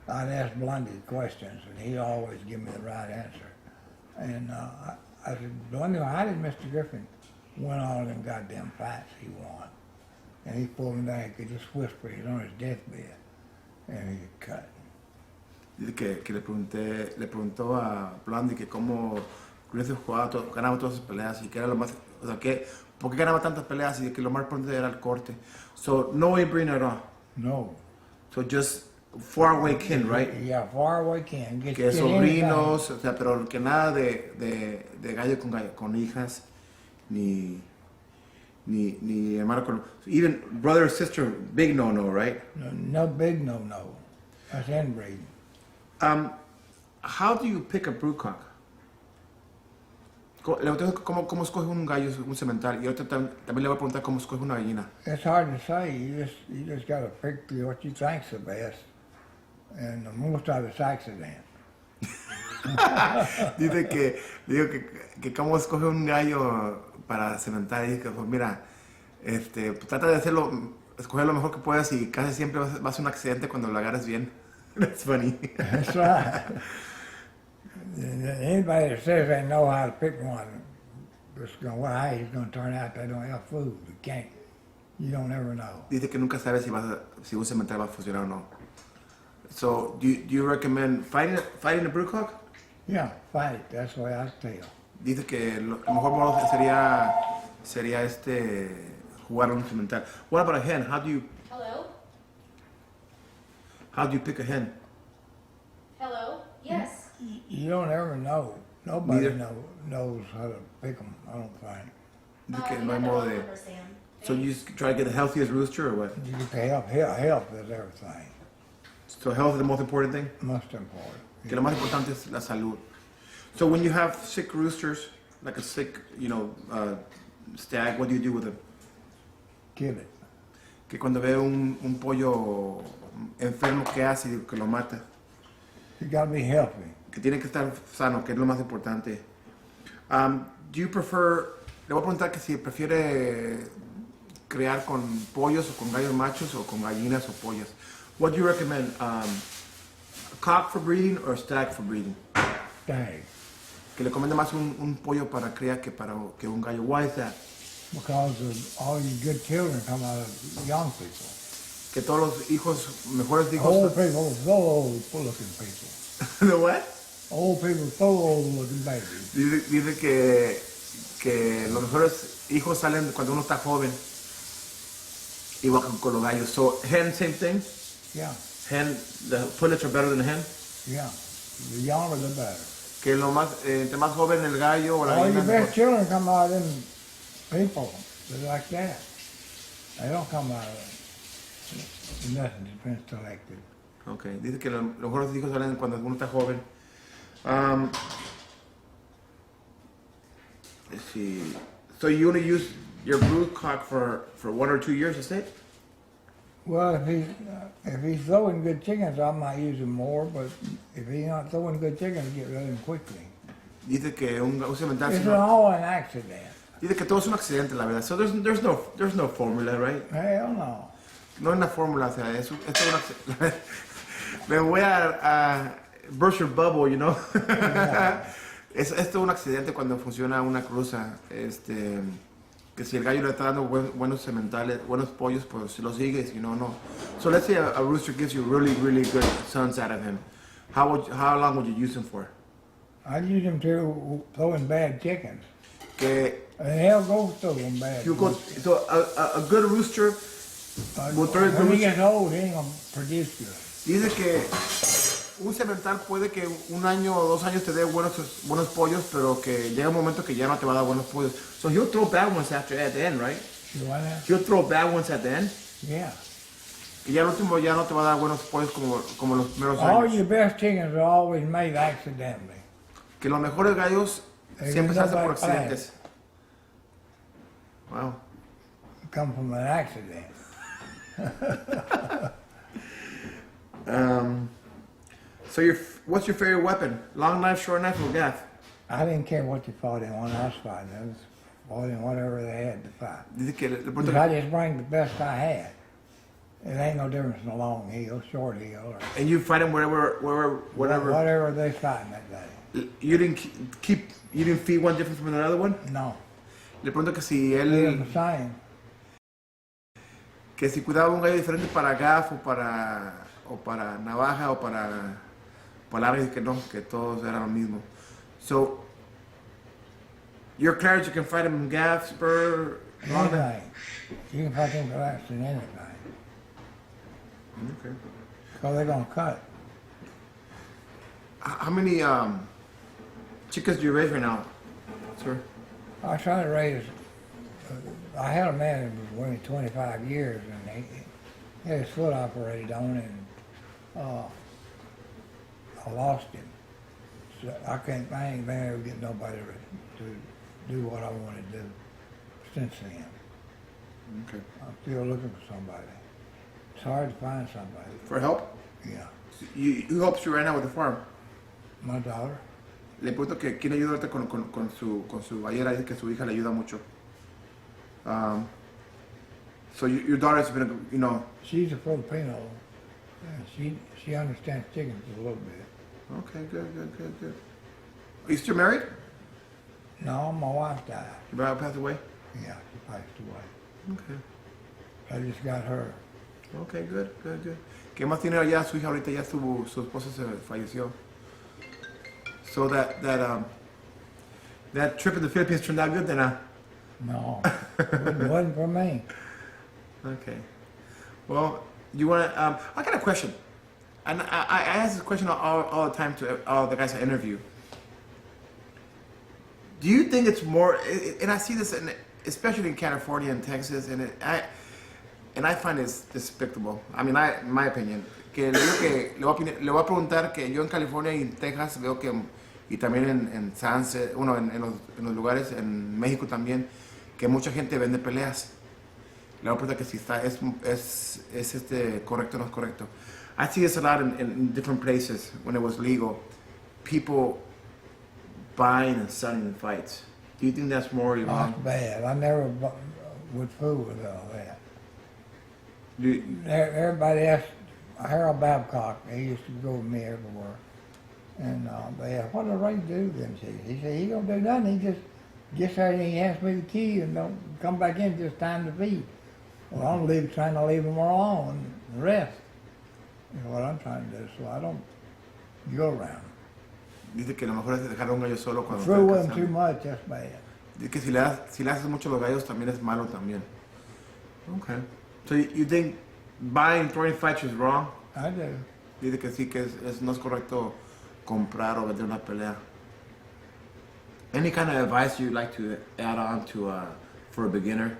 I'd ask Blondie questions, and he'd always give me the right answer. And I said, Blondie, how did Mr. Griffin win all them goddamn fights he won? And he pulled me down, he could just whisper, he's on his deathbed, and he could cut. Dice que le preguntó a Blondie que cómo Griffith ganaba todas sus peleas y que era lo más, o sea, que por qué ganaba tantas peleas y que lo más importante era el corte. So no inbreeding at all. No. So just far away kin, right? Yeah, far away kin. Que sobrinos, o sea, pero que nada de gallo con hijas, ni hermano con, even brother or sister, big no, right? No big no. That's inbreeding. How do you pick a broodcock? Le pregunto cómo escoge un gallo, un semental, y ahorita también le voy a preguntar cómo escoge una gallina. It's hard to say. You just got to pick what you think's the best, and most of it's accident. Dice que cómo escoge un gallo para sementar, y que pues mira, pues, trata de escoger lo mejor que puedas y casi siempre va a ser un accidente cuando lo agarres bien. That's funny. That's right. Anybody that says they know how to pick one, just going, well, hey, he's going to turn out they don't have food. You can't. You don't ever know. Dice que nunca sabe si un semental va a funcionar o no. So, do you recommend fighting a broodcock? Yeah, fight it. That's the way I tell. Dice que lo mejor modo sería jugar a un semental. What about a hen? Hello? How do you pick a hen? Hello? Yes. You don't ever know. Nobody Neither. knows how to pick them, I don't think. Dice que You no hay got the modo wrong de... number, Sam. So you just try to get the healthiest rooster or what? You get the help is everything. So health is the most important thing? Most important. Que lo más importante es la salud. So when you have sick roosters, like a sick, stag, what do you do with them? Kill it. Que cuando ve un pollo enfermo, ¿qué hace? Que lo mata. You got to be healthy. Que tiene que estar sano, que es lo más importante. Do you prefer, le voy a preguntar que si prefiere crear con pollos o con gallos machos o con gallinas o pollas. What do you recommend? Cock for breeding or stag for breeding? Stag. Que le recomienda más un pollo para criar que un gallo. Why is that? Because all your good children come out of young people. Que todos los mejores hijos... Old people, so old looking people. ¿De what? Old people, so old looking babies. Dice que los mejores hijos salen cuando uno está joven. Igual con los gallos. So, hen, same thing? Yeah, Hen, the pullets are better than the hen? yeah. The younger the better. Que entre más joven el gallo o la All gallina... your best children come out of them people. They're like that. They don't come out of nothing that's been selected. Ok, dice que los mejores hijos salen cuando uno está joven. Let's see. So you only use your broodcock for 1 or 2 years, is it? Well, if he's throwing good chickens, I might use him more, but if he's not throwing good chickens, get rid of him quickly. Dice que un semental... It's all an accident. Dice que todo es un accidente, la verdad. So there's no formula, right? Hell no. No hay una fórmula, o sea, esto es un accidente. Me voy a burst your bubble, you know. Esto es un accidente cuando funciona una cruza. Que si el gallo le está dando buenos sementales, buenos pollos, pues si lo sigues, no. So let's say a rooster gives you really, really good sons out of him. How long would you use him for? I'd use him to throwing bad chickens. Que And he'll go throwing bad. so a good rooster will throw a good When he rooster. gets old, he ain't gonna produce good. Dice que un semental puede que 1 año o 2 años te dé buenos pollos, pero que llega un momento que ya no te va a dar buenos pollos. So he'll throw bad ones at the end, right? You want that? He'll throw bad ones at the end. Yeah. Y ya al último ya no te va a dar buenos pollos como los primeros All años. your best chickens are always made accidentally. Que los mejores gallos siempre se hacen por accidentes. Wow. Come from an accident. So what's your favorite weapon? Long knife, short knife, or gaff? I didn't care what you fought in when I was fighting. I was fighting whatever they had to fight. Dice que le But pregunto, I just bring the best I had. It ain't no difference in a long heel, short heel, or And you fight them whatever. whatever they fighting that day. You didn't you didn't feed one different from another one. No, Le pregunto que si they're él, the same. que si cuidaba un gallo diferente para gaff o para navaja o para larga, y que no, que todos eran lo mismo. So, you're clear that you can fight them in gaff, spur, long. Anything. You can fight them for less than anything. Okay. So they're gonna cut. How many chickens do you raise right now, sir? I tried to raise. I had a man that was with me 25 years, and he had his foot operated on, and I lost him. So I ain't been able to get nobody to do what I want to do since then. Okay. I'm still looking for somebody. It's hard to find somebody. For help? Yeah. Who helps you right now with the farm? My daughter. Le pregunto que quién ayuda ahorita con su ballera, dice que su hija le ayuda mucho. So your daughter's been, you know. She's a Filipino. And she understands chickens a little bit. Okay, good. Are you still married? No, my wife died. Your brother passed away? Yeah, she passed away. Okay. I just got her. Okay, good. ¿Qué más tiene allá su hija ahorita? Ya su esposa se falleció. So that trip in the Philippines turned out good then, huh? No, it wasn't for me. Okay. Well, you want to, I got a question. And I ask this question all the time to all the guys I interview. Do you think it's more, and I see this especially in California and Texas, and I find it's despicable. I mean, in my opinion, que le voy a preguntar que yo en California y en Texas veo que, y también en Sunset, en los lugares, en México también, que mucha gente vende peleas. Le voy a preguntar que si es correcto o no es correcto. I see this a lot in different places when it was legal. People buying and selling fights. Do you think that's more That's bad. I never would fool with all that. Everybody asked Harold Babcock. He used to go with me everywhere, and they asked, "What does Ray do?" Then he said, "He don't do nothing. He just gets there and he hands me the key and don't come back in just time to feed." Well, I'm trying to leave him alone and rest. You know what I'm trying to do, so I don't go around. Dice que lo mejor es dejar a un gallo solo cuando Fool with está him too cazando. much, that's bad. Dice que si le haces mucho a los gallos también es malo también. Okay. So you think buying, throwing fights is wrong? I do. Dice que sí, que no es correcto comprar o vender una pelea. Any kind of advice you'd like to add on to for a beginner?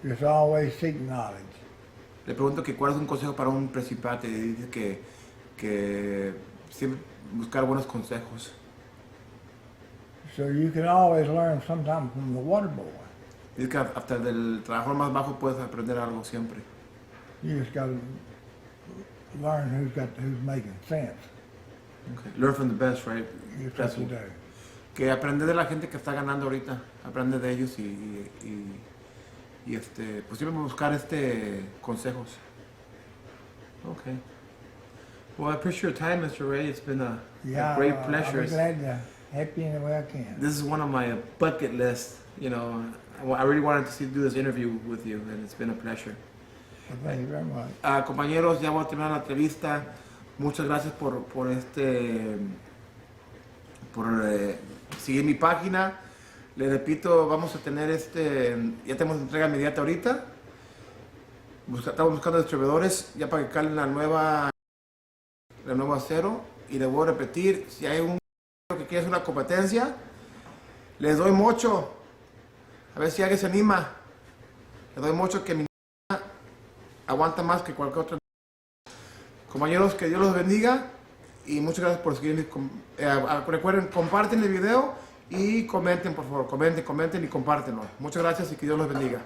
Just always seek knowledge. Le pregunto que cuál es un consejo para un principiante. Dice que siempre buscar buenos consejos. So you can always learn sometime from the water boy. Dice que hasta del trabajo más bajo puedes aprender algo siempre. You just got to learn who's making sense. Okay. Learn from the best, right? That's what you do. Que aprender de la gente que está ganando ahorita, aprende de ellos y pues siempre buscar consejos. Okay. Well, I appreciate your time, Mr. Ray. It's been a great pleasure. I'll be glad to help you in the way I can. This is one of my bucket lists. You know, I really wanted to do this interview with you, and it's been a pleasure. Well, thank you very much. Compañeros, ya voy a terminar la entrevista. Muchas gracias por seguir mi página. Les repito, vamos a tener ya tenemos entrega inmediata ahorita. Estamos buscando distribuidores ya para que calen la nueva acero. Y les voy a repetir, si hay un que quiere hacer una competencia, les doy mucho. A ver si alguien se anima. Les doy mucho que mi aguanta más que cualquier otra. Compañeros, que Dios los bendiga y muchas gracias por seguirme. Recuerden, comparten el video y comenten, por favor. Comenten y compártenlo. Muchas gracias y que Dios los bendiga.